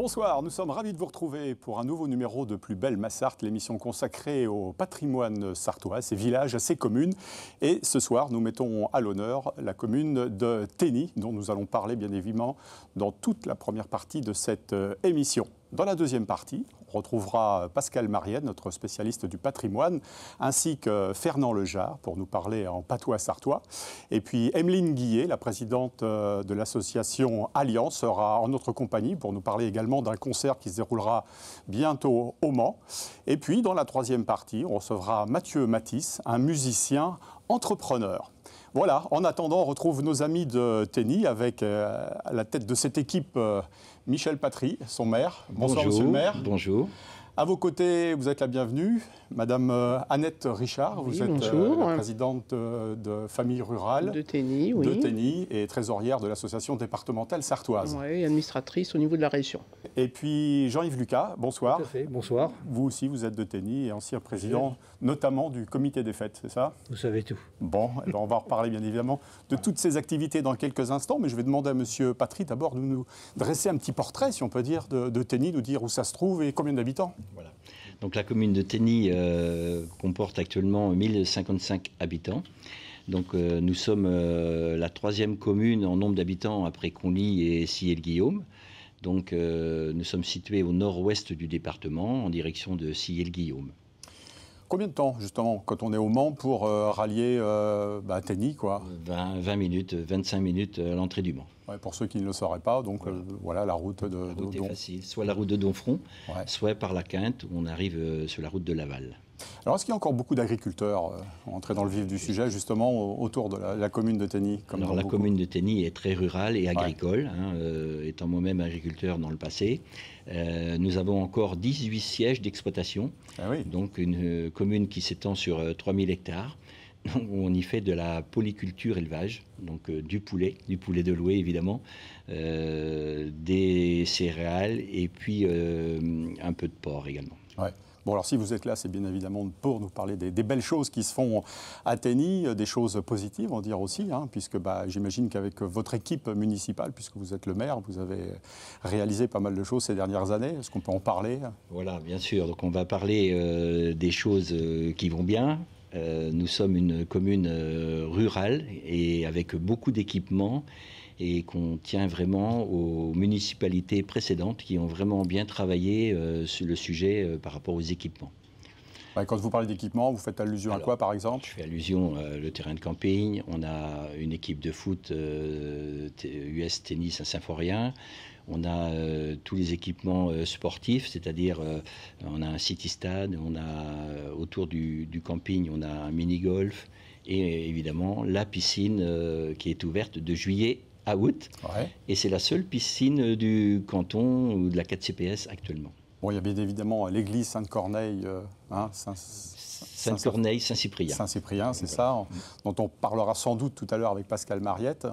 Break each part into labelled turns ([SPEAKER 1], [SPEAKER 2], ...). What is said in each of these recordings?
[SPEAKER 1] Bonsoir, nous sommes ravis de vous retrouver pour un nouveau numéro de Plus belle ma Sarthe, l'émission consacrée au patrimoine sarthois, ses villages, ses communes. Et ce soir, nous mettons à l'honneur la commune de Tenny, dont nous allons parler bien évidemment dans toute la première partie de cette émission. Dans la deuxième partie, on retrouvera Pascal Mariette, notre spécialiste du patrimoine, ainsi que Fernand Lejar pour nous parler en patois sarthois. Et puis Emeline Guillet, la présidente de l'association Alliance, sera en notre compagnie pour nous parler également d'un concert qui se déroulera bientôt au Mans. Et puis dans la troisième partie, on recevra Mathieu Matisse, un musicien entrepreneur. Voilà, en attendant, on retrouve nos amis de Tenny avec à la tête de cette équipe Michel Patry, son maire. Bonsoir,
[SPEAKER 2] bonjour,
[SPEAKER 1] monsieur le maire.
[SPEAKER 2] Bonjour.
[SPEAKER 1] À vos côtés, vous êtes la bienvenue. Madame Annette Richard, vous êtes la présidente de famille rurale
[SPEAKER 3] de Tenny, oui.
[SPEAKER 1] De Tenny et trésorière de l'association départementale sarthoise.
[SPEAKER 3] Oui, administratrice au niveau de la région.
[SPEAKER 1] Et puis Jean-Yves Lucas, bonsoir.
[SPEAKER 4] Tout à fait, bonsoir.
[SPEAKER 1] Vous aussi, vous êtes de Tenny et ancien président notamment du comité des fêtes, c'est ça?
[SPEAKER 4] Vous savez tout.
[SPEAKER 1] Bon, eh ben on va reparler bien évidemment de toutes ces activités dans quelques instants, mais je vais demander à monsieur Patry d'abord de nous dresser un petit portrait, si on peut dire, de Tenny, nous dire où ça se trouve et combien d'habitants.
[SPEAKER 2] Voilà. Donc la commune de Tenny comporte actuellement 1055 habitants. Donc nous sommes la troisième commune en nombre d'habitants après Conly et Sillé-le-Guillaume. Donc nous sommes situés au nord-ouest du département en direction de Sillé-le-Guillaume.
[SPEAKER 1] Combien de temps, justement, quand on est au Mans, pour rallier Tenny, quoi?
[SPEAKER 2] 20 minutes, 25 minutes à l'entrée du Mans.
[SPEAKER 1] Ouais, pour ceux qui ne le sauraient pas, donc voilà la route de...
[SPEAKER 2] La route est facile, soit la route de Domfront, soit par la Quinte, où on arrive sur la route de Laval.
[SPEAKER 1] Alors, est-ce qu'il y a encore beaucoup d'agriculteurs, entrer dans le vif du sujet, justement, autour de la commune de Tenny?
[SPEAKER 2] Alors, la commune de Tenny est très rurale et agricole, étant moi-même agriculteur dans le passé. Nous avons encore 18 sièges d'exploitation, donc une commune qui s'étend sur 3000 hectares. Où on y fait de la polyculture élevage, donc du poulet de louer évidemment, des céréales et puis un peu de porc également.
[SPEAKER 1] Ouais. Bon, alors si vous êtes là, c'est bien évidemment pour nous parler des belles choses qui se font à Tenny, des choses positives, on va dire aussi, puisque j'imagine qu'avec votre équipe municipale, puisque vous êtes le maire, vous avez réalisé pas mal de choses ces dernières années. Est-ce qu'on peut en parler? Voilà,
[SPEAKER 2] bien sûr. Donc on va parler des choses qui vont bien. Nous sommes une commune rurale et avec beaucoup d'équipements et qu'on tient vraiment aux municipalités précédentes qui ont vraiment bien travaillé sur le sujet par rapport aux équipements.
[SPEAKER 1] Quand vous parlez d'équipement, vous faites allusion à quoi, par exemple?
[SPEAKER 2] Je fais allusion au terrain de camping. On a une équipe de foot US Tennis à Saint-Forien. On a tous les équipements sportifs, c'est-à-dire on a un city-stade, on a autour du camping, on a un mini-golf et évidemment la piscine qui est ouverte de juillet à août. Et c'est la seule piscine du canton ou de la 4CPS actuellement.
[SPEAKER 1] Bon, il y a bien évidemment l'église Sainte-Corneille,
[SPEAKER 2] Sainte-Corneille, Saint-Cyprien.
[SPEAKER 1] Saint-Cyprien, c'est ça, dont on parlera sans doute tout à l'heure avec Pascal Mariette.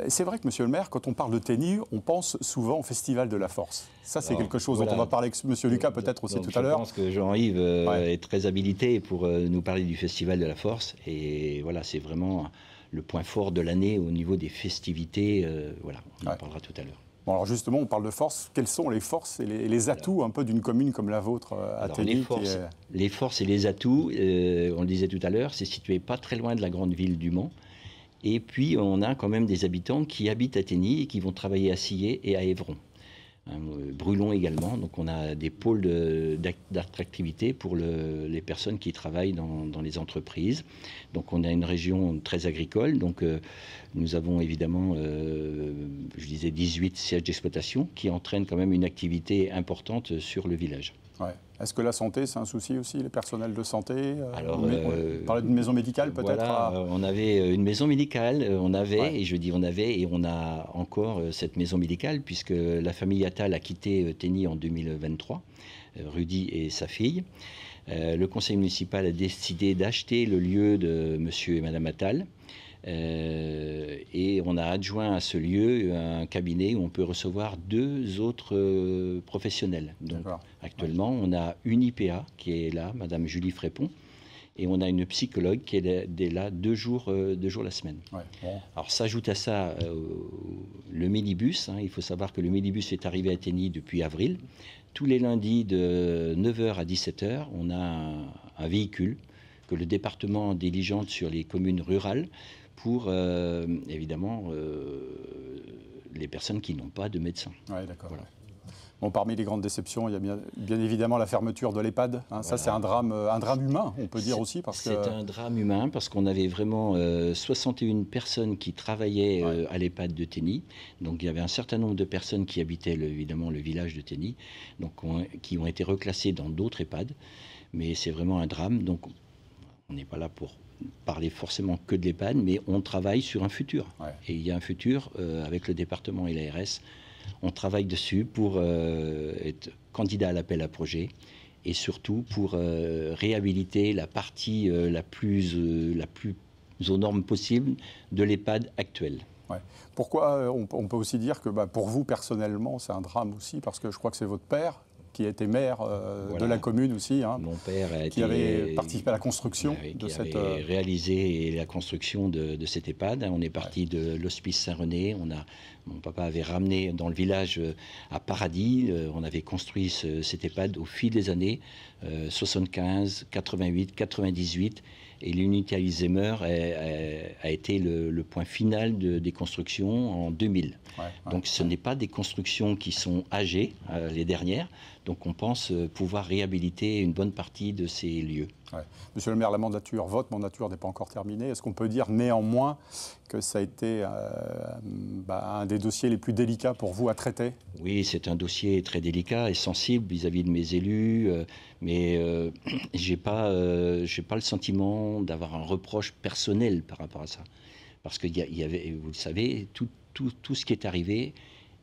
[SPEAKER 1] C'est vrai que, monsieur le maire, quand on parle de Tenny, on pense souvent au Festival de la Force. Ça, c'est quelque chose dont on va parler avec monsieur Lucas peut-être aussi tout à l'heure.
[SPEAKER 2] Je pense que Jean-Yves est très habilité pour nous parler du Festival de la Force. Et voilà, c'est vraiment le point fort de l'année au niveau des festivités. On en parlera tout à l'heure.
[SPEAKER 1] Bon, alors justement, on parle de force. Quelles sont les forces et les atouts un peu d'une commune comme la vôtre à Tenny?
[SPEAKER 2] Les forces et les atouts, on le disait tout à l'heure, c'est situé pas très loin de la grande ville du Mans. Et puis, on a quand même des habitants qui habitent à Tenny et qui vont travailler à Sillé et à Évron. Brulon également, donc on a des pôles d'attractivité pour les personnes qui travaillent dans les entreprises. Donc on a une région très agricole, donc nous avons évidemment, je disais 18 sièges d'exploitation qui entraînent quand même une activité importante sur le village.
[SPEAKER 1] Est-ce que la santé, c'est un souci aussi, les personnels de santé?
[SPEAKER 2] Alors,
[SPEAKER 1] on parlait d'une maison médicale peut-être?
[SPEAKER 2] On avait une maison médicale, et je dis on avait, et on a encore cette maison médicale, puisque la famille Attal a quitté Tenny en 2023, Rudy et sa fille. Le conseil municipal a décidé d'acheter le lieu de monsieur et madame Attal. Et on a adjoint à ce lieu un cabinet où on peut recevoir 2 autres professionnels. Donc, actuellement, on a une IPA qui est là, Madame Julie Frépon, Et on a une psychologue qui est là 2 jours la semaine.
[SPEAKER 1] Ouais, bon.
[SPEAKER 2] Alors s'ajoute à ça le Midibus. Il faut savoir que le Midibus est arrivé à Tenny depuis avril. Tous les lundis de 9h à 17h, on a un véhicule que le département diligente sur les communes rurales pour, évidemment, les personnes qui n'ont pas de médecin.
[SPEAKER 1] Ouais, d'accord.
[SPEAKER 2] Voilà.
[SPEAKER 1] Bon, parmi les grandes déceptions, il y a bien évidemment la fermeture de l'EHPAD. Hein. Voilà. Ça, c'est un drame humain, on peut dire aussi.
[SPEAKER 2] C'est un drame humain parce qu'on avait vraiment 61 personnes qui travaillaient à l'EHPAD de Tenny. Donc il y avait un certain nombre de personnes qui habitaient évidemment le village de Tenny, donc qui ont été reclassées dans d'autres EHPAD. Mais c'est vraiment un drame. Donc on n'est pas là pour parler forcément que de l'EHPAD, mais on travaille sur un futur. Ouais. Et il y a un futur avec le département et l'ARS. On travaille dessus pour être candidat à l'appel à projet et surtout pour réhabiliter la partie la plus aux normes possible de l'EHPAD actuelle.
[SPEAKER 1] Ouais. Pourquoi on peut aussi dire que pour vous personnellement c'est un drame aussi parce que je crois que c'est votre père qui était maire voilà. de la commune aussi, hein,
[SPEAKER 2] mon père
[SPEAKER 1] qui avait participé à la construction
[SPEAKER 2] de cette... avait réalisé la construction de cet EHPAD. On est parti de l'hospice Saint-René. Mon papa avait ramené dans le village à Paradis. On avait construit cet EHPAD au fil des années, 75, 88, 98. Et l'unité Alzheimer a été le point final des constructions en 2000. Donc ce n'est pas des constructions qui sont âgées, les dernières. Donc on pense pouvoir réhabiliter une bonne partie de ces lieux.
[SPEAKER 1] Ouais. Monsieur le maire, votre mandature n'est pas encore terminée. Est-ce qu'on peut dire néanmoins que ça a été un des dossiers les plus délicats pour vous à traiter?
[SPEAKER 2] Oui, c'est un dossier très délicat et sensible vis-à-vis de mes élus, mais j'ai pas le sentiment d'avoir un reproche personnel par rapport à ça. Parce qu'il y avait, vous le savez, tout ce qui est arrivé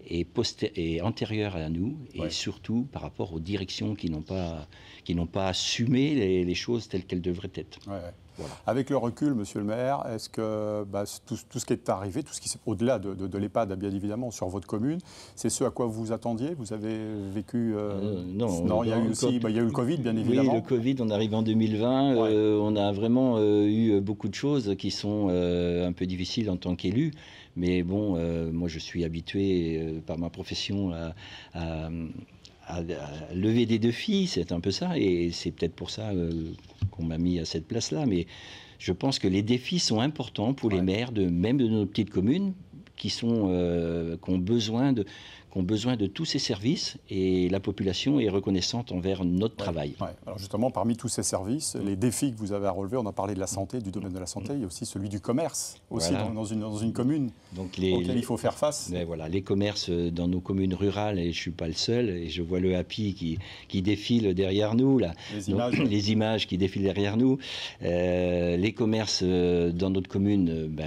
[SPEAKER 2] est antérieur à nous et surtout par rapport aux directions qui n'ont pas assumé les choses telles qu'elles devraient être.
[SPEAKER 1] Ouais. Voilà. Avec le recul, monsieur le maire, est-ce que tout ce qui est arrivé, tout ce qui est au-delà de l'EHPAD, bien évidemment, sur votre commune, c'est ce à quoi vous attendiez? Vous avez vécu... Non, il y a eu aussi il y a eu le Covid, bien évidemment.
[SPEAKER 2] Oui, le Covid, on arrive en 2020. On a vraiment eu beaucoup de choses qui sont un peu difficiles en tant qu'élu. Mais bon, moi, je suis habitué par ma profession à lever des défis, c'est un peu ça. Et c'est peut-être pour ça qu'on m'a mis à cette place-là. Mais je pense que les défis sont importants pour les maires, même de nos petites communes, qui ont besoin de tous ces services, et la population est reconnaissante envers notre travail.
[SPEAKER 1] Ouais. Alors justement, parmi tous ces services, les défis que vous avez à relever, on a parlé de la santé, du domaine de la santé, il y a aussi celui du commerce, aussi voilà. dans une commune auquel il faut faire face.
[SPEAKER 2] Voilà, les commerces dans nos communes rurales, et je ne suis pas le seul, et je vois le Happy qui défile derrière nous, là. Les images qui défilent derrière nous. Les commerces dans notre commune,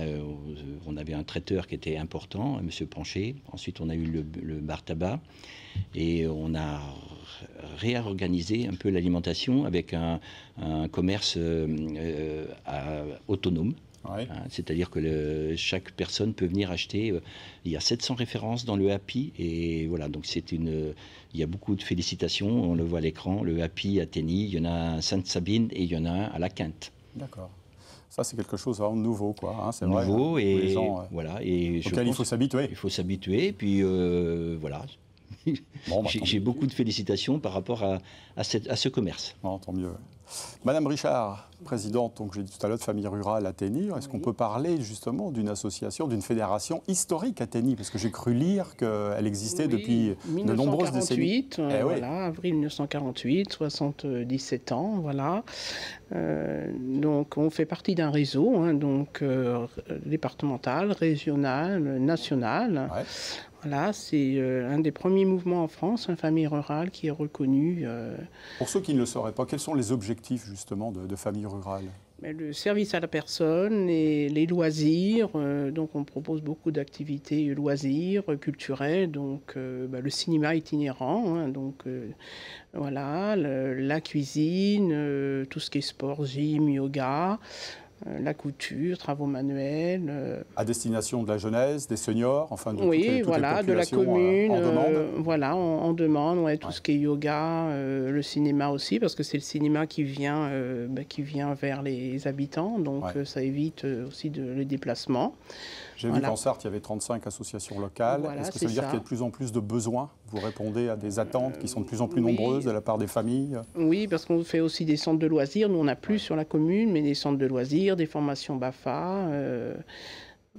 [SPEAKER 2] on avait un traiteur qui était important, M. Pancher. Ensuite, on a eu le bar tabac et on a réorganisé un peu l'alimentation avec un commerce autonome. Ouais. C'est-à-dire que chaque personne peut venir acheter. Il y a 700 références dans le Happy et voilà, donc il y a beaucoup de félicitations. On le voit à l'écran. Le Happy à Tenny, il y en a un à Sainte-Sabine et il y en a un à La Quinte.
[SPEAKER 1] D'accord. Ça, c'est quelque chose de nouveau, quoi. Hein, c'est
[SPEAKER 2] nouveau
[SPEAKER 1] vrai,
[SPEAKER 2] et voilà. Et
[SPEAKER 1] auquel il faut s'habituer.
[SPEAKER 2] Il faut s'habituer, puis voilà. Bon, j'ai beaucoup de félicitations par rapport à ce commerce.
[SPEAKER 1] Bon, tant mieux. Madame Richard, présidente, donc j'ai dit tout à l'heure, de Famille Rurale à Tenny, est-ce qu'on peut parler justement d'une association, d'une fédération historique à Tenny? Parce que j'ai cru lire qu'elle existait depuis de nombreuses décennies.
[SPEAKER 3] Voilà, avril 1948, 77 ans, voilà. Donc on fait partie d'un réseau, départemental, régional, national. Ouais. Voilà, c'est un des premiers mouvements en France, Famille Rurale, qui est reconnu.
[SPEAKER 1] Pour ceux qui ne le sauraient pas, quels sont les objectifs justement de Famille Rurale?
[SPEAKER 3] Le service à la personne et les loisirs. Donc on propose beaucoup d'activités loisirs, culturelles. Donc le cinéma itinérant. Voilà, la cuisine, tout ce qui est sport, gym, yoga. la couture, travaux manuels.
[SPEAKER 1] À destination de la jeunesse, des seniors, enfin de toutes
[SPEAKER 3] Oui,
[SPEAKER 1] les
[SPEAKER 3] voilà, de la
[SPEAKER 1] populations
[SPEAKER 3] commune,
[SPEAKER 1] en demande.
[SPEAKER 3] voilà, en demande, ouais, tout ce qui est yoga, le cinéma aussi, parce que c'est le cinéma qui vient vers les habitants, donc ça évite aussi les déplacements.
[SPEAKER 1] J'ai vu qu'en Sarthe, il y avait 35 associations locales.
[SPEAKER 3] Voilà,
[SPEAKER 1] est-ce que ça veut dire qu'il y a de plus en plus de besoins? Vous répondez à des attentes qui sont de plus en plus nombreuses de la part des familles?
[SPEAKER 3] Oui, parce qu'on fait aussi des centres de loisirs. Nous, on n'a plus sur la commune, mais des centres de loisirs, des formations BAFA.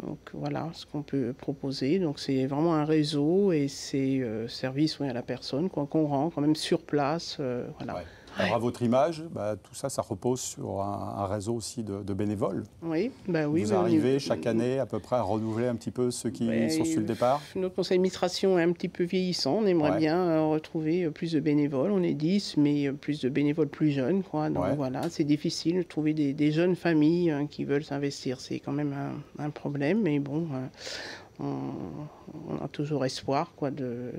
[SPEAKER 3] Donc voilà ce qu'on peut proposer. Donc c'est vraiment un réseau et c'est service à la personne qu'on rend quand même sur place. Voilà.
[SPEAKER 1] Ouais. Alors à votre image, tout ça, ça repose sur un réseau aussi de bénévoles.
[SPEAKER 3] Oui, oui.
[SPEAKER 1] Vous arrivez chaque année à peu près à renouveler un petit peu ceux qui sont sur le départ?
[SPEAKER 3] Notre conseil d'administration est un petit peu vieillissant. On aimerait bien retrouver plus de bénévoles. On est 10, mais plus de bénévoles plus jeunes, quoi. Donc voilà, c'est difficile de trouver des jeunes familles qui veulent s'investir. C'est quand même un problème, mais bon... On a toujours espoir de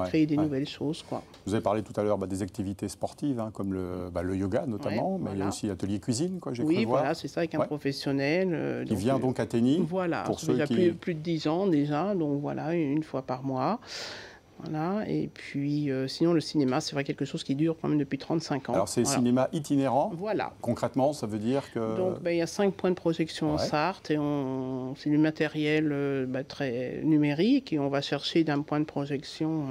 [SPEAKER 3] créer des nouvelles choses.
[SPEAKER 1] Vous avez parlé tout à l'heure des activités sportives, comme le yoga notamment, mais il y a aussi l'atelier cuisine, j'ai cru voir.
[SPEAKER 3] Voilà, c'est ça, avec un professionnel.
[SPEAKER 1] Qui vient donc à Tény.
[SPEAKER 3] Voilà,
[SPEAKER 1] pour
[SPEAKER 3] ceux déjà plus de 10 ans déjà, donc voilà, une fois par mois. Voilà, et puis sinon le cinéma, c'est vrai quelque chose qui dure quand même depuis 35 ans.
[SPEAKER 1] Alors c'est cinéma itinérant.
[SPEAKER 3] Voilà.
[SPEAKER 1] Concrètement, ça veut dire que...
[SPEAKER 3] Donc il y a 5 points de projection en Sarthe et c'est du matériel très numérique et on va chercher d'un point de projection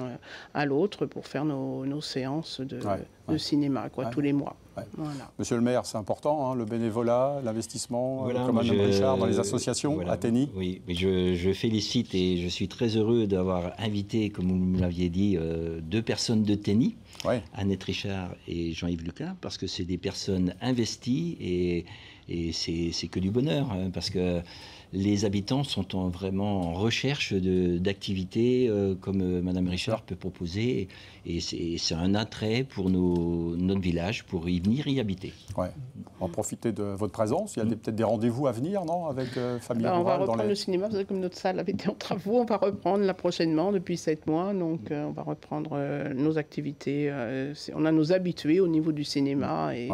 [SPEAKER 3] à l'autre pour faire nos séances de cinéma tous les mois. Voilà.
[SPEAKER 1] Monsieur le maire, c'est important, le bénévolat, l'investissement, comme Mme Richard, dans les associations à Tény.
[SPEAKER 2] Oui, mais je félicite et je suis très heureux d'avoir invité, comme vous me l'aviez dit, 2 personnes de Tény, Annette Richard et Jean-Yves Lucas, parce que c'est des personnes investies et c'est que du bonheur, parce que les habitants sont vraiment en recherche d'activités comme Mme Richard peut proposer. Et c'est un attrait pour notre village, pour y venir y habiter.
[SPEAKER 1] Ouais. On va profiter de votre présence. Il y a peut-être des rendez-vous à venir, non, avec Famille Rurale?
[SPEAKER 3] On va reprendre le cinéma. Vous savez, comme notre salle avait été en travaux, on va reprendre là prochainement, depuis 7 mois. Donc, on va reprendre nos activités. On a nos habitués au niveau du cinéma. Et,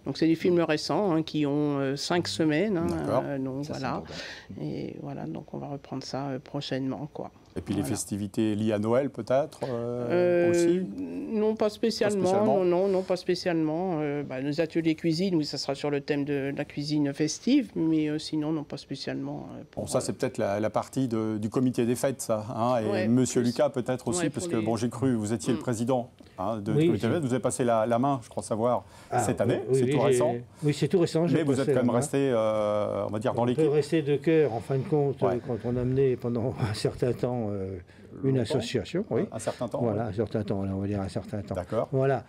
[SPEAKER 3] donc, c'est des films récents qui ont 5 semaines. Donc, ça, voilà. Et voilà, donc on va reprendre ça prochainement,
[SPEAKER 1] Et puis les festivités liées à Noël, peut-être aussi?
[SPEAKER 3] Non, pas spécialement. Non, pas spécialement. Nos ateliers cuisine, oui, ça sera sur le thème de la cuisine festive, mais sinon, non, pas spécialement.
[SPEAKER 1] Ça, c'est peut-être la partie du comité des fêtes, ça. Et Monsieur Lucas, peut-être aussi, parce que j'ai cru, vous étiez le président du comité des fêtes. Vous avez passé la main, je crois savoir, cette année. C'est tout récent.
[SPEAKER 4] Oui, c'est tout récent.
[SPEAKER 1] Mais vous êtes quand même resté, on va dire, dans l'équipe.
[SPEAKER 4] On peut rester de cœur, en fin de compte, quand on a mené pendant un certain temps une association. Oui.
[SPEAKER 1] Un certain temps.
[SPEAKER 4] Voilà, un certain temps, on va dire un certain temps.
[SPEAKER 1] D'accord.
[SPEAKER 4] Voilà.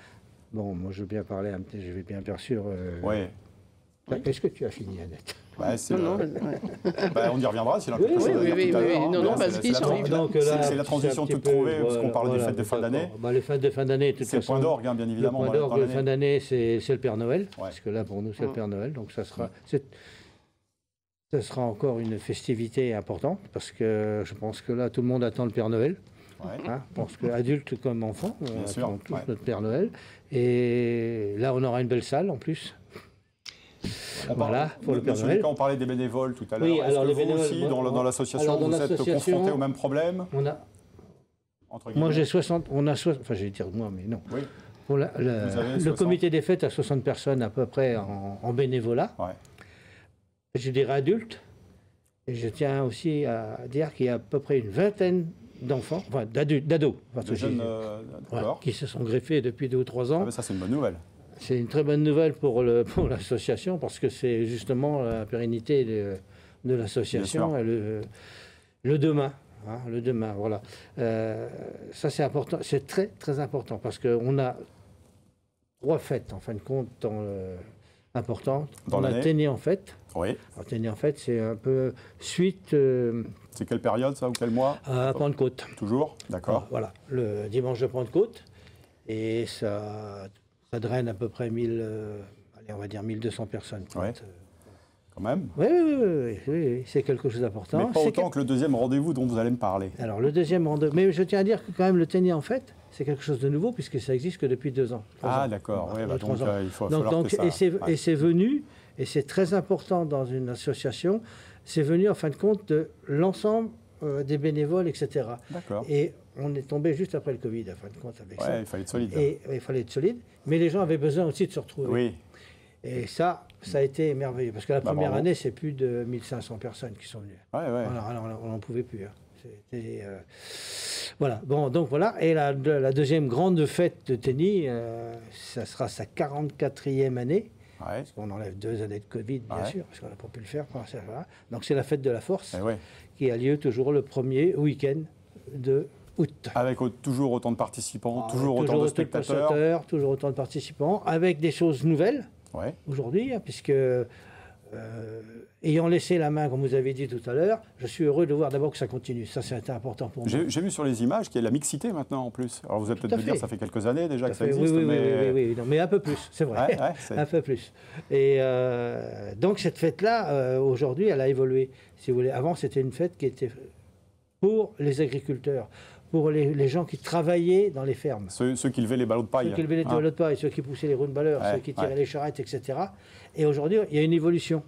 [SPEAKER 4] Bon, moi, je veux bien parler, je vais bien sûr... Est-ce que tu as fini, Annette?
[SPEAKER 1] On y reviendra, c'est quelque chose à dire tout à l'heure. C'est la transition toute trouvée, parce qu'on parle des fêtes de fin d'année.
[SPEAKER 4] Les fêtes de fin d'année, de toute façon...
[SPEAKER 1] C'est le point d'orgue, bien évidemment.
[SPEAKER 4] Le point d'orgue de fin d'année, c'est le Père Noël, parce que là, pour nous, c'est le Père Noël. Donc, ça sera encore une festivité importante, parce que je pense que là, tout le monde attend le Père Noël. Je pense qu'adultes comme enfants, on attend tous notre Père Noël. Et là, on aura une belle salle, en plus. Voilà, pour le Père Noël.
[SPEAKER 1] Quand on parlait des bénévoles tout à l'heure,
[SPEAKER 4] oui, alors
[SPEAKER 1] est-ce que vous aussi, dans l'association, vous êtes confrontés au même problème?
[SPEAKER 4] Moi, j'ai 60... Enfin, je vais dire moi, mais non. Oui. Pour le comité des fêtes a 60 personnes à peu près en bénévolat. Je dirais adultes. Et je tiens aussi à dire qu'il y a à peu près une vingtaine d'enfants, enfin d'ados, qui se sont greffés depuis 2 ou 3 ans.
[SPEAKER 1] Ça, c'est une bonne nouvelle.
[SPEAKER 4] C'est une très bonne nouvelle pour l'association, parce que c'est justement la pérennité de l'association et le demain. Le demain, voilà. Ça, c'est important. C'est très, très important, parce qu'on a 3 fêtes, en fin de compte, importantes. On a Tény en fête.
[SPEAKER 1] Oui.
[SPEAKER 4] Alors, Tény en fête, c'est un peu suite...
[SPEAKER 1] C'est quelle période, ça, ou quel mois?
[SPEAKER 4] Pentecôte.
[SPEAKER 1] Toujours? D'accord.
[SPEAKER 4] Voilà, le dimanche de Pentecôte. Et ça draine à peu près 1200 personnes.
[SPEAKER 1] Quand même.
[SPEAKER 4] Oui, c'est quelque chose d'important.
[SPEAKER 1] Mais pas autant que le deuxième rendez-vous dont vous allez me parler.
[SPEAKER 4] Alors, le deuxième rendez-vous... Mais je tiens à dire que quand même, le Tény en fête, c'est quelque chose de nouveau, puisque ça existe que depuis 2 ans.
[SPEAKER 1] D'accord. Donc, il faut falloir que ça...
[SPEAKER 4] Et c'est venu, Et c'est très important dans une association. C'est venu en fin de compte de l'ensemble des bénévoles, etc.
[SPEAKER 1] D'accord.
[SPEAKER 4] Et on est tombé juste après le Covid, en fin de compte, avec ça.
[SPEAKER 1] Il fallait être solide.
[SPEAKER 4] Et il fallait être solide. Mais les gens avaient besoin aussi de se retrouver.
[SPEAKER 1] Oui.
[SPEAKER 4] Et ça a été merveilleux. Parce que la première année, c'est plus de 1500 personnes qui sont venues. Alors, on n'en pouvait plus. C'était, voilà. Bon, donc voilà. Et la deuxième grande fête de Téni, ça sera sa 44e année. Parce qu'on enlève 2 années de Covid, bien sûr, parce qu'on n'a pas pu le faire. Voilà. Donc c'est la fête de la Force, qui a lieu toujours le premier week-end de août. Avec
[SPEAKER 1] toujours autant de participants, toujours autant de spectateurs.
[SPEAKER 4] Toujours autant de participants, avec des choses nouvelles aujourd'hui, puisque ayant laissé la main, comme vous avez dit tout à l'heure, je suis heureux de voir d'abord que ça continue. Ça, c'est important pour moi.
[SPEAKER 1] J'ai vu sur les images qu'il y a la mixité maintenant en plus. Alors vous allez peut-être me dire, ça fait quelques années déjà que ça existe.
[SPEAKER 4] Oui, non, mais un peu plus, c'est vrai. Un peu plus. Et donc cette fête-là, aujourd'hui, elle a évolué. Si vous voulez. Avant, c'était une fête qui était pour les agriculteurs, pour les gens qui travaillaient dans les fermes.
[SPEAKER 1] Ceux qui levaient les ballots de paille.
[SPEAKER 4] Ceux qui levaient les ballots de paille, ceux qui poussaient les roues de balleur, ceux qui tiraient les charrettes, etc. Et aujourd'hui, il y a une évolution.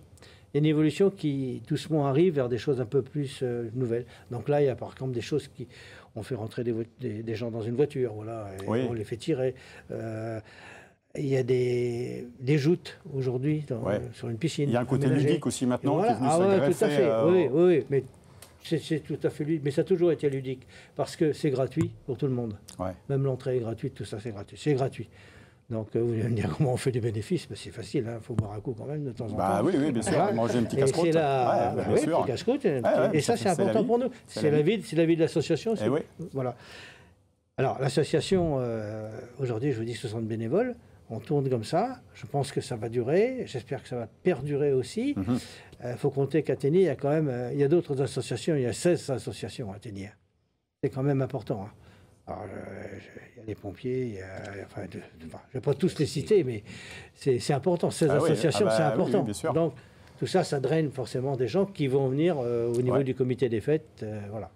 [SPEAKER 4] Il y a une évolution qui doucement arrive vers des choses un peu plus nouvelles. Donc là, il y a par exemple des choses qui... On fait rentrer des gens dans une voiture, voilà, et on les fait tirer. Il y a des joutes aujourd'hui sur une piscine.
[SPEAKER 1] Il y a un côté ludique aussi maintenant qui est venu se greffer.
[SPEAKER 4] Tout à fait, oui, mais c'est tout à fait ludique. Mais ça a toujours été ludique, parce que c'est gratuit pour tout le monde. Même l'entrée est gratuite, tout ça c'est gratuit. C'est gratuit. Donc, vous allez me dire comment on fait des bénéfices, c'est facile, il faut boire un coup quand même de temps en temps.
[SPEAKER 1] Oui, bien sûr, manger un petit casse-croûte.
[SPEAKER 4] Petit casse-croûte. Et ça, c'est important pour nous. C'est la vie de l'association. Voilà. Alors, l'association, aujourd'hui, je vous dis 60 bénévoles, on tourne comme ça. Je pense que ça va durer. J'espère que ça va perdurer aussi. Il faut compter qu'à Téni, il y a d'autres associations. Il y a 16 associations à Téni. C'est quand même important. Alors, il y a les pompiers, je ne vais pas tous les citer, mais c'est important. Ces associations, c'est important.
[SPEAKER 1] Oui,
[SPEAKER 4] donc, tout ça, ça draine forcément des gens qui vont venir au niveau du comité des fêtes. Voilà.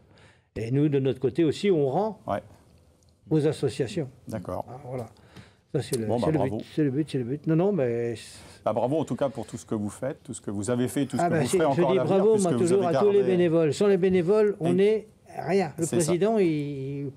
[SPEAKER 4] Et nous, de notre côté aussi, on rend aux associations.
[SPEAKER 1] D'accord.
[SPEAKER 4] Voilà. Ça, c'est le but. Non, mais...
[SPEAKER 1] bravo en tout cas pour tout ce que vous faites, tout ce que vous avez fait, tout ce que vous ferez encore à l'avenir.
[SPEAKER 4] Je dis bravo, moi, toujours à tous les bénévoles. Sans les bénévoles, on n'est rien. Le président, il...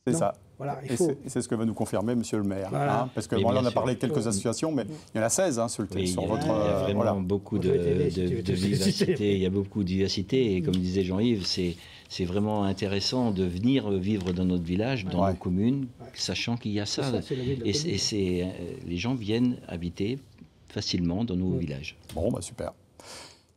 [SPEAKER 1] C'est ça.
[SPEAKER 4] Voilà,
[SPEAKER 1] c'est ce que va nous confirmer Monsieur le maire. Parce que là, on a parlé de quelques associations, mais il y en a 16 sur votre...
[SPEAKER 2] Il y a vraiment beaucoup de vivacité. Il y a beaucoup de vivacité. Et comme disait Jean-Yves, c'est vraiment intéressant de venir vivre dans notre village, dans nos communes, sachant qu'il y a ça. Et les gens viennent habiter facilement dans nos villages.
[SPEAKER 1] Bon, super.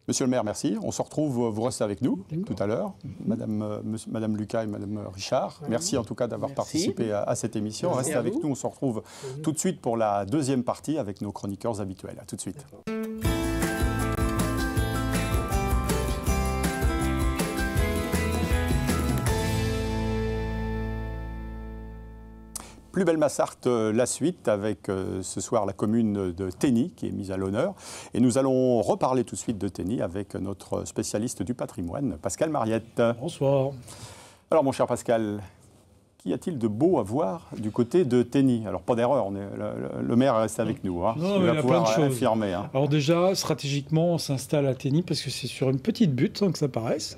[SPEAKER 1] Monsieur le maire, merci. On se retrouve, vous restez avec nous tout à l'heure, Madame Lucas et Madame Richard. Merci en tout cas d'avoir participé à cette émission. Restez avec nous, on se retrouve tout de suite pour la deuxième partie avec nos chroniqueurs habituels. À tout de suite. Plus belle Massart, la suite, avec ce soir la commune de Téni qui est mise à l'honneur. Et nous allons reparler tout de suite de Téni avec notre spécialiste du patrimoine, Pascal Mariette.
[SPEAKER 5] Bonsoir.
[SPEAKER 1] Alors mon cher Pascal, qu'y a-t-il de beau à voir du côté de Téni? Alors pas d'erreur, le maire reste avec nous.
[SPEAKER 5] Non, il va pouvoir affirmer. Alors déjà, stratégiquement, on s'installe à Téni parce que c'est sur une petite butte, sans que ça paraisse.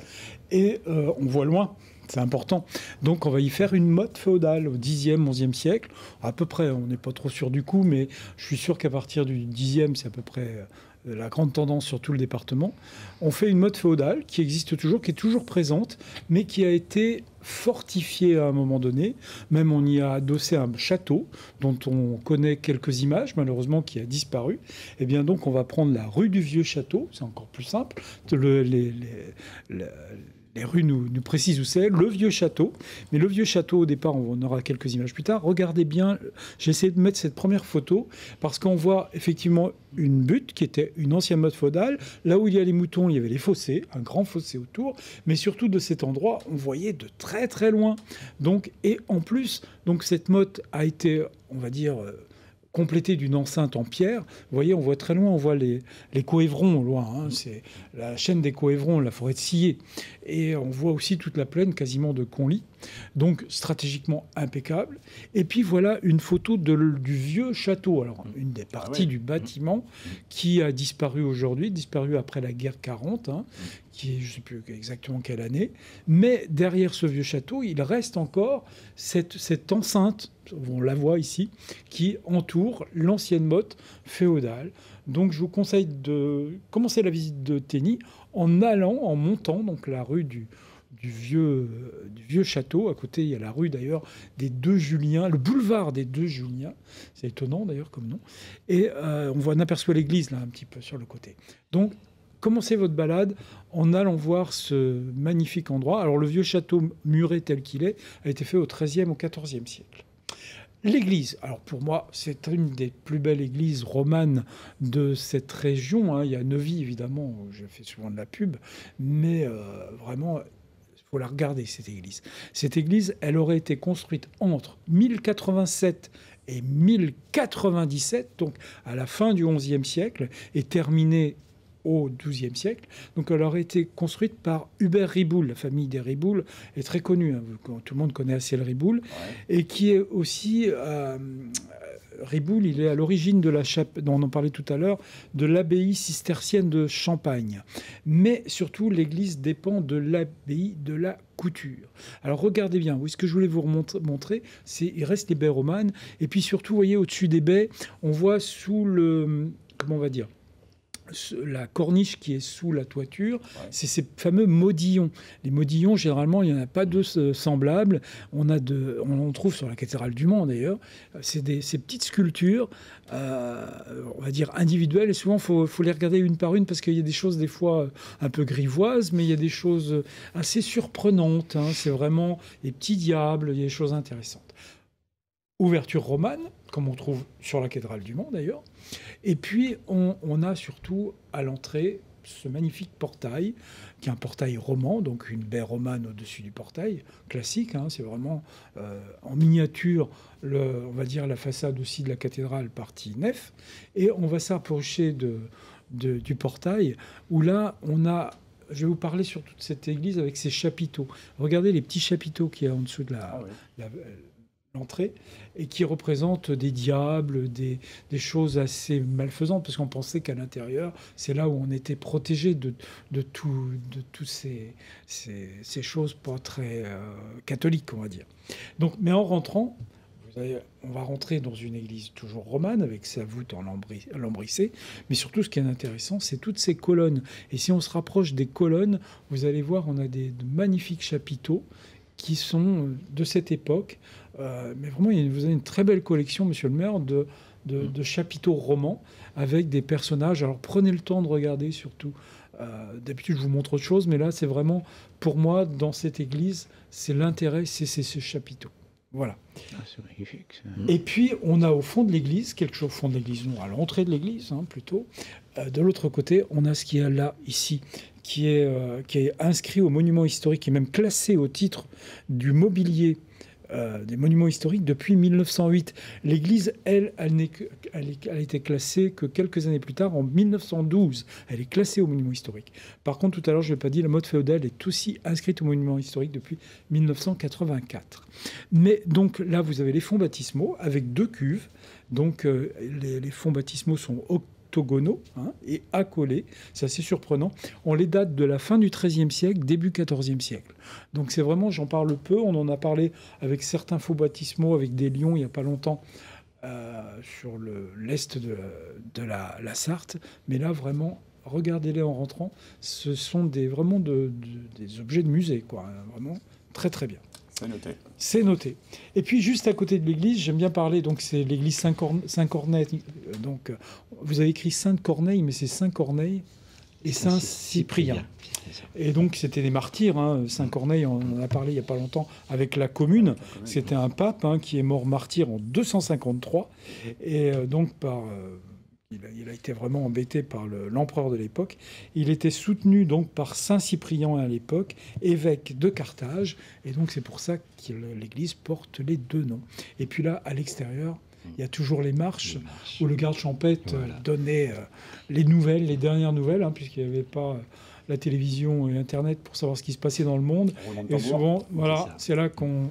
[SPEAKER 5] Et on voit loin. C'est important. Donc on va y faire une motte féodale au 10e, 11e siècle. À peu près, on n'est pas trop sûr du coup, mais je suis sûr qu'à partir du 10e, c'est à peu près la grande tendance sur tout le département. On fait une motte féodale qui existe toujours, qui est toujours présente, mais qui a été fortifiée à un moment donné. Même on y a adossé un château dont on connaît quelques images, malheureusement, qui a disparu. Et bien donc on va prendre la rue du Vieux Château, c'est encore plus simple. Les rues nous précisent où c'est, le Vieux Château. Mais le Vieux Château, au départ, on aura quelques images plus tard. Regardez bien, j'ai essayé de mettre cette première photo parce qu'on voit effectivement une butte qui était une ancienne motte féodale. Là où il y a les moutons, il y avait les fossés, un grand fossé autour. Mais surtout, de cet endroit, on voyait de très très loin. Donc, et en plus, donc cette motte a été, on va dire, complétée d'une enceinte en pierre. Vous voyez, on voit très loin, on voit les Coëvrons au loin. Hein. C'est la chaîne des Coëvrons, la forêt de Sillé. Et on voit aussi toute la plaine quasiment de Conly. Donc stratégiquement impeccable. Et puis voilà une photo du vieux château. Alors une des parties du bâtiment qui a disparu aujourd'hui, disparu après la guerre 40, hein, qui est, je ne sais plus exactement quelle année. Mais derrière ce vieux château, il reste encore cette enceinte, on la voit ici, qui entoure l'ancienne motte féodale. Donc je vous conseille de commencer la visite de Tény en montant donc la rue du vieux château. À côté, il y a la rue d'ailleurs des Deux Juliens, le boulevard des Deux Juliens. C'est étonnant d'ailleurs comme nom. Et on aperçoit l'église là un petit peu sur le côté. Donc commencez votre balade en allant voir ce magnifique endroit. Alors le vieux château muré tel qu'il est a été fait au XIIIe, au XIVe siècle. L'église, alors pour moi, c'est une des plus belles églises romanes de cette région. Hein. Il y a Neuvy, évidemment, où je fais souvent de la pub, mais vraiment, il faut la regarder, cette église. Cette église, elle aurait été construite entre 1087 et 1097, donc à la fin du XIe siècle, et terminée au XIIe siècle. Donc elle aurait été construite par Hubert Riboul. La famille des Riboul est très connue. Hein. Tout le monde connaît assez le Riboul. Ouais. Et qui est aussi... Riboul, il est à l'origine de la chapelle, dont on en parlait tout à l'heure, de l'abbaye cistercienne de Champagne. Mais surtout, l'église dépend de l'abbaye de la Couture. Alors regardez bien, oui, ce que je voulais vous montrer, il reste les baies romanes. Et puis surtout, vous voyez, au-dessus des baies, on voit sous le... Comment on va dire ? La corniche qui est sous la toiture, c'est ces fameux modillons. Les modillons, généralement, il n'y en a pas de semblables. On en trouve sur la cathédrale du Mans, d'ailleurs. C'est ces petites sculptures, on va dire individuelles. Et souvent, il faut les regarder une par une parce qu'il y a des choses, des fois, un peu grivoises, mais il y a des choses assez surprenantes. Hein. C'est vraiment les petits diables, il y a des choses intéressantes. Ouverture romane, comme on trouve sur la cathédrale du Mans, d'ailleurs. Et puis, on a surtout à l'entrée ce magnifique portail, qui est un portail roman, donc une baie romane au-dessus du portail, classique. Hein, c'est vraiment en miniature, on va dire, la façade aussi de la cathédrale, partie nef. Et on va s'approcher du portail, où là, on a... Je vais vous parler sur toute cette église avec ses chapiteaux. Regardez les petits chapiteaux qu'il y a en dessous de l'entrée, et qui représentent des diables, des choses assez malfaisantes, parce qu'on pensait qu'à l'intérieur, c'est là où on était protégé de toutes ces choses pas très catholiques, on va dire. Donc, mais en rentrant, on va rentrer dans une église toujours romane, avec sa voûte en lambrissée, mais surtout, ce qui est intéressant, c'est toutes ces colonnes. Et si on se rapproche des colonnes, vous allez voir, on a de magnifiques chapiteaux qui sont de cette époque. Mais vraiment, vous avez une très belle collection, monsieur le maire, de chapiteaux romans avec des personnages. Alors prenez le temps de regarder surtout. D'habitude, je vous montre autre chose, mais là, c'est vraiment, pour moi, dans cette église, c'est l'intérêt, c'est ce chapiteau. Voilà.
[SPEAKER 4] Ah, c'est magnifique, ça.
[SPEAKER 5] Et puis, on a au fond de l'église, quelque chose au fond de l'église, non, à l'entrée de l'église, hein, plutôt. De l'autre côté, on a ce qu'il y a là, ici, qui est inscrit au monument historique, qui est même classé au titre du mobilier des monuments historiques depuis 1908. L'église, elle a été classée que quelques années plus tard, en 1912. Elle est classée au monument historique. Par contre, tout à l'heure, je ne l'ai pas dit, la motte féodale est aussi inscrite au monument historique depuis 1984. Mais donc là, vous avez les fonds baptismaux avec 2 cuves. Donc les fonds baptismaux sont octogonaux, hein, et accolés. C'est assez surprenant. On les date de la fin du XIIIe siècle, début XIVe siècle. Donc c'est vraiment, j'en parle peu, on en a parlé avec certains faux baptismaux, avec des lions il n'y a pas longtemps, sur l'est de la Sarthe. Mais là, vraiment, regardez-les en rentrant. Ce sont vraiment des objets de musée, quoi. Vraiment très très bien.
[SPEAKER 1] C'est noté.
[SPEAKER 5] C'est noté. Et puis, juste à côté de l'église, j'aime bien parler, donc c'est l'église Saint-Corneille. Donc, vous avez écrit Sainte-Corneille, mais c'est Saint-Corneille et Saint-Cyprien. Et donc, c'était des martyrs. Hein. Saint-Corneille, on en a parlé il n'y a pas longtemps avec la Commune. C'était un pape, hein, qui est mort martyr en 253. Et donc, il a été vraiment embêté par l'empereur de l'époque. Il était soutenu donc par Saint Cyprien à l'époque, évêque de Carthage. Et donc c'est pour ça que l'église porte les 2 noms. Et puis là, à l'extérieur, Il y a toujours les marches où le garde champêtre donnait les nouvelles, les dernières nouvelles, hein, puisqu'il n'y avait pas la télévision et Internet pour savoir ce qui se passait dans le monde. Et souvent, voilà, c'est là qu'on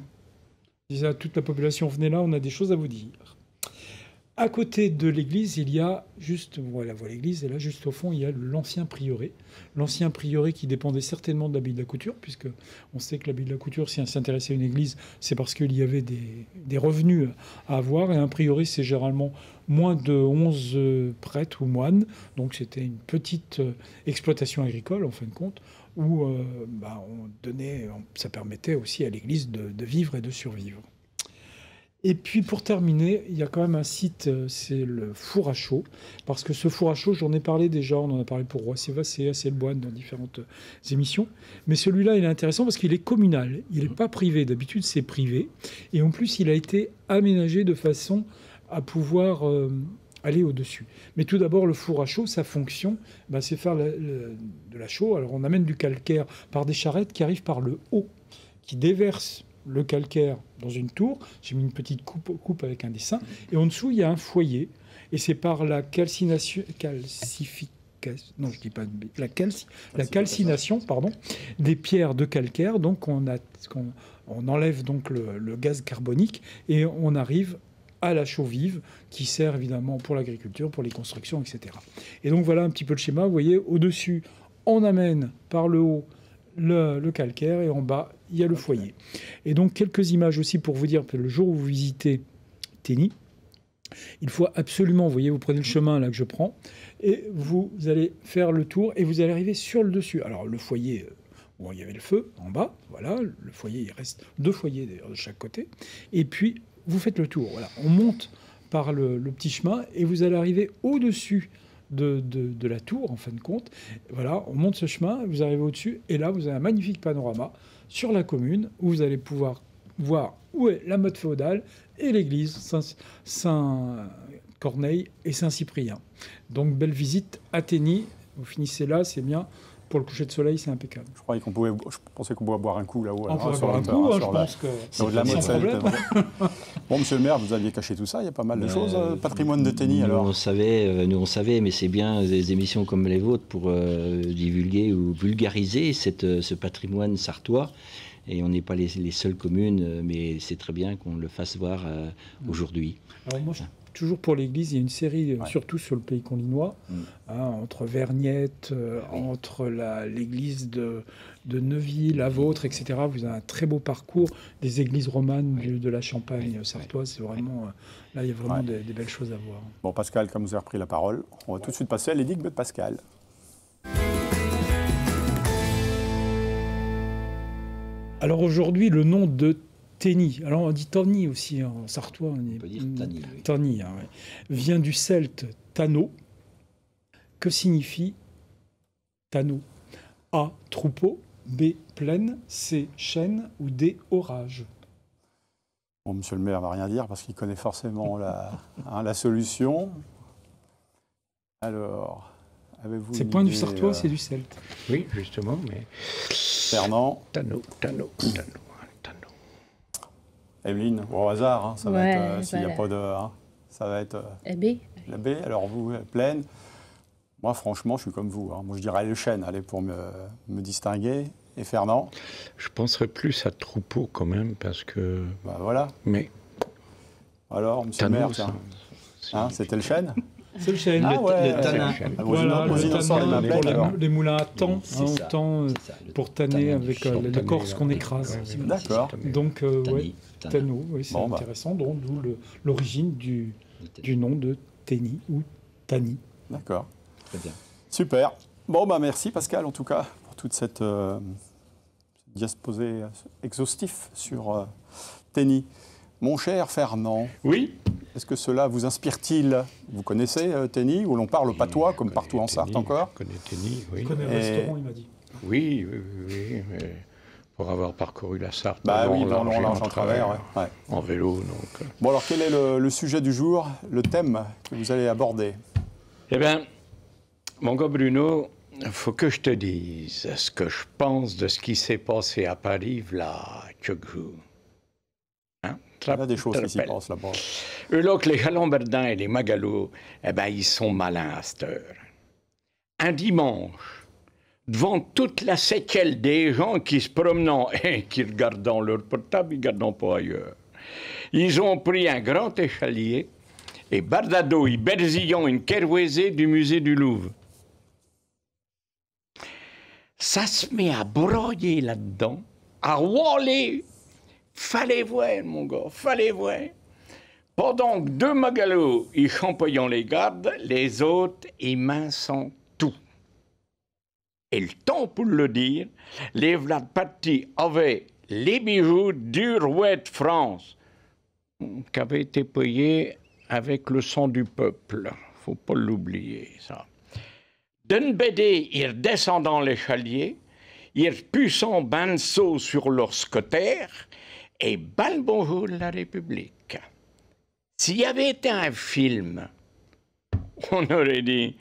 [SPEAKER 5] disait à toute la population, venez là, on a des choses à vous dire. À côté de l'église, il y a juste, voilà, l'église, et là, juste au fond, il y a l'ancien prieuré. L'ancien prieuré qui dépendait certainement de l'abbaye de la Couture, puisque on sait que l'abbaye de la Couture, si on s'intéressait à une église, c'est parce qu'il y avait des revenus à avoir. Et un prieuré, c'est généralement moins de 11 prêtres ou moines. Donc c'était une petite exploitation agricole, en fin de compte, où ça permettait aussi à l'église de vivre et de survivre. Et puis pour terminer, il y a quand même un site, c'est le four à chaud, parce que ce four à chaud, j'en ai parlé déjà, on en a parlé pour Roissy-Vassé, Assez-le-Boine dans différentes émissions, mais celui-là il est intéressant parce qu'il est communal, il n'est pas privé, d'habitude c'est privé, et en plus il a été aménagé de façon à pouvoir aller au-dessus. Mais tout d'abord, le four à chaud, sa fonction, c'est faire de la chaux. Alors on amène du calcaire par des charrettes qui arrivent par le haut, qui déversent le calcaire dans une tour. J'ai mis une petite coupe avec un dessin. Et en dessous, il y a un foyer. Et c'est par la calcination des pierres de calcaire. Donc on enlève donc le gaz carbonique et on arrive à la chaux vive qui sert évidemment pour l'agriculture, pour les constructions, etc. Et donc voilà un petit peu le schéma. Vous voyez, au-dessus, on amène par le haut le calcaire et en bas, il y a le foyer. Et donc, quelques images aussi pour vous dire que le jour où vous visitez Tény, il faut absolument, vous voyez, vous prenez le chemin là que je prends et vous allez faire le tour et vous allez arriver sur le dessus. Alors, le foyer, il y avait le feu en bas, voilà, le foyer, il reste 2 foyers d'ailleurs de chaque côté. Et puis, vous faites le tour, voilà. On monte par le petit chemin et vous allez arriver au-dessus de la tour, en fin de compte. Voilà, on monte ce chemin, vous arrivez au-dessus, et là, vous avez un magnifique panorama sur la commune, où vous allez pouvoir voir où est la motte féodale et l'église Saint-Corneille et Saint-Cyprien. Donc, belle visite à Tény. Vous finissez là, c'est bien. Pour le coucher de soleil, c'est impeccable.
[SPEAKER 1] Je pensais qu'on pouvait boire un coup là-haut.
[SPEAKER 5] On pourrait boire un coup, je pense que
[SPEAKER 1] c'est sans problème. Bon, monsieur le maire, vous aviez caché tout ça, il y a pas mal de choses. Patrimoine de Tény, alors.
[SPEAKER 2] Nous, on savait, mais c'est bien des émissions comme les vôtres pour divulguer ou vulgariser ce patrimoine sartois. Et on n'est pas les seules communes, mais c'est très bien qu'on le fasse voir aujourd'hui.
[SPEAKER 5] Alors moi, toujours pour l'église, il y a une série, surtout sur le pays condinois, entre Vergnette, entre l'église de Neuville, la vôtre, etc. Vous avez un très beau parcours des églises romanes de la Champagne sartoise. C'est vraiment, là, il y a vraiment des belles choses à voir.
[SPEAKER 1] Bon, Pascal, comme vous avez repris la parole, on va tout de suite passer à l'énigme de Pascal.
[SPEAKER 5] Alors aujourd'hui, le nom de Tény, alors on dit Tanny aussi en sartois,
[SPEAKER 2] on peut dire Tanny, oui.
[SPEAKER 5] Tanny, vient du celte Tano. Que signifie Tano? A, troupeau, B, plaine, C, chêne ou D, orage?
[SPEAKER 1] Bon, monsieur le maire ne va rien dire parce qu'il connaît forcément la solution. Alors, avez-vous
[SPEAKER 5] c'est point du sartois, c'est du celte.
[SPEAKER 6] Oui, justement, mais...
[SPEAKER 1] Fernand.
[SPEAKER 6] Tano.
[SPEAKER 1] Evelyne, au hasard, ça va être, s'il n'y a pas de... ça va être...
[SPEAKER 7] La B.
[SPEAKER 1] La B, alors vous, plaine. Moi, franchement, je suis comme vous. Moi, je dirais le chêne, allez, pour me distinguer. Et Fernand?
[SPEAKER 6] Je penserais plus à troupeau quand même, parce que...
[SPEAKER 1] voilà.
[SPEAKER 6] Mais...
[SPEAKER 1] Alors, monsieur le maire, c'était le chêne?
[SPEAKER 5] C'est le chêne.
[SPEAKER 2] Le tanin.
[SPEAKER 5] Voilà, le tanin pour les moulins à temps, on tend pour tanner avec l'écorce qu'on écrase.
[SPEAKER 1] D'accord.
[SPEAKER 5] Donc, Tano, oui, c'est intéressant, d'où l'origine du nom de Tény ou Tani.
[SPEAKER 1] D'accord.
[SPEAKER 2] Très bien.
[SPEAKER 1] Super. Bon, merci Pascal, en tout cas, pour toute cette diaposée exhaustif sur Tény. Mon cher Fernand.
[SPEAKER 6] Oui.
[SPEAKER 1] Est-ce que cela vous inspire-t-il? Vous connaissez Tény, où l'on parle patois, comme partout en Sarthe encore?
[SPEAKER 6] Je connais Tény, oui.
[SPEAKER 5] Je connais le restaurant, il m'a dit.
[SPEAKER 6] Oui, mais pour avoir parcouru la Sarthe,
[SPEAKER 1] en travers,
[SPEAKER 6] en vélo. Donc.
[SPEAKER 1] Bon, alors quel est le sujet du jour, le thème que vous allez aborder?
[SPEAKER 6] Eh bien, mon gars Bruno, il faut que je te dise ce que je pense de ce qui s'est passé à Paris, là, quelques jours.
[SPEAKER 1] Il y a des choses qui s'y passent là-bas.
[SPEAKER 6] Eux, là, que les Chalamberdins et les Magalos, eh ben, ils sont malins à cette heure. Un dimanche, devant toute la séquelle des gens qui se promenant et qui regardant leur portable, ils ne regardant pas ailleurs. Ils ont pris un grand échalier et Bardado, ils berzillant une kerouésée du musée du Louvre. Ça se met à broyer là-dedans, à rouler. Fallait voir, mon gars, fallait voir. Pendant que deux Magalos, ils champouillent les gardes, les autres, ils minçant tout. Et le temps pour le dire, les Vlad partis avaient les bijoux du roi de France, qui avaient été payés avec le sang du peuple. Faut pas l'oublier, ça. D'un bédé, ils redescendant l'échalier, ils repoussant Banso sur leur scotter, et bal bonjour la République. S'il y avait été un film, on aurait dit,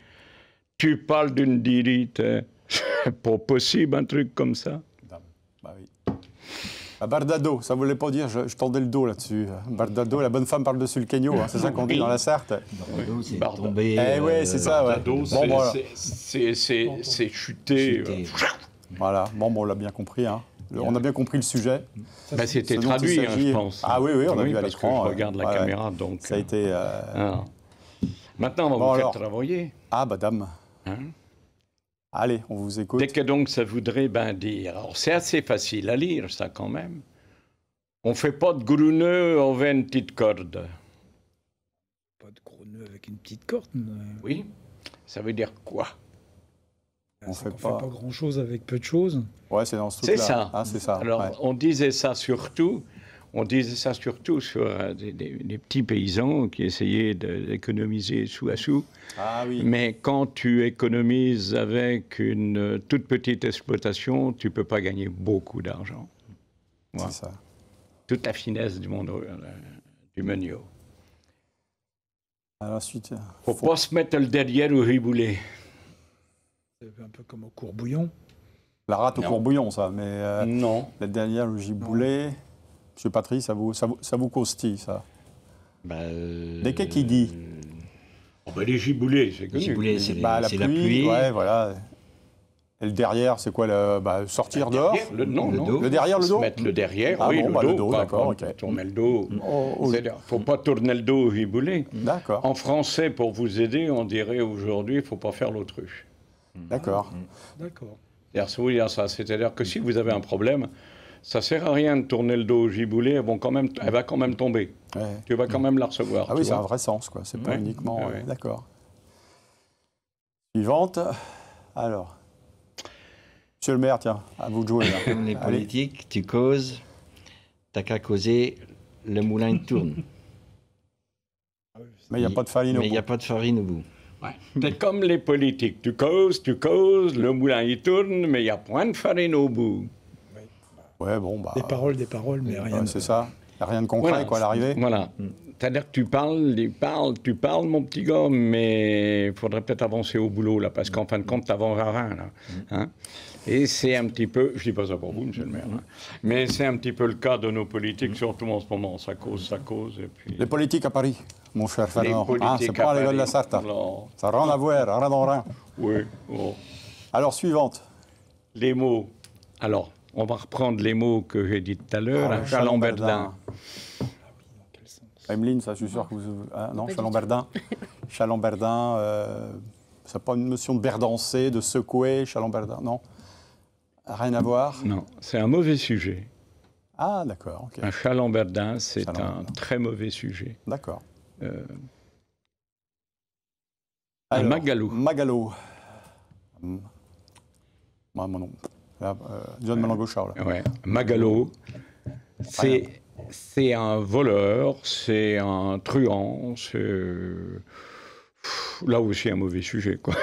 [SPEAKER 6] tu parles d'une dirite, c'est pas possible un truc comme ça.
[SPEAKER 1] Bah oui. Bardado, ça voulait pas dire, je tendais le dos là-dessus. Bardado, la bonne femme par-dessus le Kenyo, hein, c'est ça qu'on dit dans la Sarthe.
[SPEAKER 2] Bardado, c'est tombé.
[SPEAKER 1] Eh oui, c'est ça, ouais.
[SPEAKER 6] Bardado,
[SPEAKER 1] bon, voilà.
[SPEAKER 6] C'est chuté.
[SPEAKER 1] Voilà, bon, on l'a bien compris, hein. On a bien compris le sujet.
[SPEAKER 6] Ben, c'était traduit, hein, je pense.
[SPEAKER 1] Ah oui, on a vu à l'écran.
[SPEAKER 6] Je regarde la caméra, donc...
[SPEAKER 1] Ça a été...
[SPEAKER 6] Maintenant, on va vous faire travailler.
[SPEAKER 1] Ah, madame.
[SPEAKER 6] Hein?
[SPEAKER 1] Allez, on vous écoute.
[SPEAKER 6] Dès que donc ça voudrait ben dire... Alors, c'est assez facile à lire, ça, quand même. On ne fait pas de gros nœud avec une petite corde.
[SPEAKER 5] Pas de gros nœud avec une petite corde.
[SPEAKER 6] Oui. Ça veut dire quoi?
[SPEAKER 5] On fait pas grand-chose avec peu de choses.
[SPEAKER 1] Ouais, c'est dans ce truc-là.
[SPEAKER 6] C'est ça.
[SPEAKER 1] Ah, c'est ça.
[SPEAKER 6] Alors, on disait ça surtout sur des petits paysans qui essayaient d'économiser sou à sou.
[SPEAKER 1] Ah oui.
[SPEAKER 6] Mais quand tu économises avec une toute petite exploitation, tu ne peux pas gagner beaucoup d'argent. Voilà.
[SPEAKER 1] C'est ça.
[SPEAKER 6] Toute la finesse du monde du Meunier.
[SPEAKER 1] Alors ensuite...
[SPEAKER 6] Faut pas se mettre le derrière au riboulet.
[SPEAKER 5] C'est un peu comme au courbouillon.
[SPEAKER 1] La rate au courbouillon, ça, mais...
[SPEAKER 6] non.
[SPEAKER 1] La dernière, le giboulet... Monsieur Patry, ça vous costille, ça? Des quais qui dit?
[SPEAKER 6] Les giboulets, c'est connu.
[SPEAKER 2] Les giboulets, c'est
[SPEAKER 1] la pluie. Ouais, voilà. Et le derrière, c'est quoi? Sortir dehors?
[SPEAKER 6] Le dos.
[SPEAKER 1] Le derrière, le dos?
[SPEAKER 6] Se mettre le derrière,
[SPEAKER 1] ah,
[SPEAKER 6] oui,
[SPEAKER 1] bon,
[SPEAKER 6] le
[SPEAKER 1] dos. Le dos, d'accord, ok.
[SPEAKER 6] Tourner le dos. Il ne faut pas tourner le dos au giboulet.
[SPEAKER 1] D'accord.
[SPEAKER 6] En français, pour vous aider, on dirait aujourd'hui, il ne faut pas faire l'autruche.
[SPEAKER 1] D'accord.
[SPEAKER 5] D'accord.
[SPEAKER 6] C'est-à-dire que si vous avez un problème, ça ne sert à rien de tourner le dos au giboulet, elle va quand même tomber.
[SPEAKER 1] Ouais.
[SPEAKER 6] Tu vas quand même la recevoir.
[SPEAKER 1] Ah oui, c'est un vrai sens, quoi. C'est pas uniquement...
[SPEAKER 6] Ouais.
[SPEAKER 1] D'accord. Suivante. Alors. Monsieur le maire, tiens, à vous de jouer. Là.
[SPEAKER 2] Comme les politiques, tu causes, t'as qu'à causer, le moulin tourne.
[SPEAKER 1] Mais il n'y a pas de farine au bout.
[SPEAKER 2] Mais il n'y a pas de farine au bout.
[SPEAKER 6] Ouais. C'est comme les politiques. Tu causes, le moulin il tourne, mais il n'y a point de farine au bout.
[SPEAKER 1] Ouais, bon, bah...
[SPEAKER 5] Des paroles, mais rien.
[SPEAKER 1] C'est ça. Il n'y a rien de concret, quoi, à l'arrivée.
[SPEAKER 6] Voilà. C'est-à-dire que tu parles, mon petit gars, mais il faudrait peut-être avancer au boulot, là, parce qu'en fin de compte, tu n'avances à rien, là. Hein? Et c'est un petit peu, je ne dis pas ça pour vous, monsieur le maire, hein, mais c'est un petit peu le cas de nos politiques, surtout en ce moment. Ça cause, et puis...
[SPEAKER 1] Les politiques à Paris, mon cher Fernand. C'est pas les gars de la Sarthe. Ça n'a rien à voir, rien dans rien.
[SPEAKER 6] Oui. Oh.
[SPEAKER 1] Alors, suivante.
[SPEAKER 6] Les mots. Alors, on va reprendre les mots que j'ai dit tout à l'heure. Chalamberdin.
[SPEAKER 1] Emeline, ça, je suis sûr que vous... non, Chalamberdin. Chalamberdin, c'est pas une notion de berdancer, de secouer, Chalamberdin, non? Rien à voir?
[SPEAKER 6] Non, c'est un mauvais sujet.
[SPEAKER 1] Ah, d'accord. Okay.
[SPEAKER 6] Un Chalamberdin, c'est un très mauvais sujet.
[SPEAKER 1] D'accord.
[SPEAKER 6] Un Magalo.
[SPEAKER 1] Magalo. Mon nom. John Malango-Charles.
[SPEAKER 6] Ouais. Magalo, c'est un voleur, c'est un truand, c'est... Là aussi un mauvais sujet, quoi.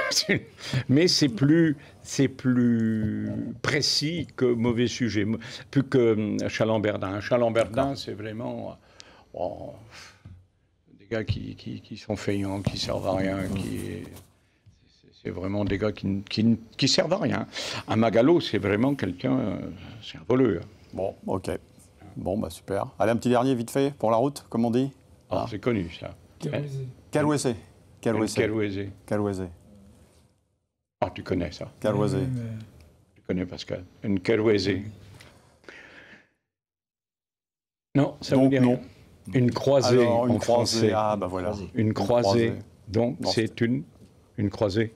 [SPEAKER 6] Mais c'est plus précis que mauvais sujet, plus que Chalamberdin. Chalamberdin, c'est vraiment des gars qui sont feignants, qui servent à rien, c'est vraiment des gars qui servent à rien. Un Magalo, c'est vraiment quelqu'un, c'est un voleur.
[SPEAKER 1] Bon, ok. Bon, bah super. Allez, un petit dernier vite fait pour la route, comme on dit.
[SPEAKER 6] Ah, c'est connu, ça.
[SPEAKER 1] Calouezé.
[SPEAKER 6] Ah, tu connais ça.
[SPEAKER 1] Calouezé.
[SPEAKER 6] Tu connais, Pascal. Une calouezé. Non, ça veut dire non. Une croisée en français.
[SPEAKER 1] Ah, bah voilà.
[SPEAKER 6] Une croisée. Donc, c'est une croisée.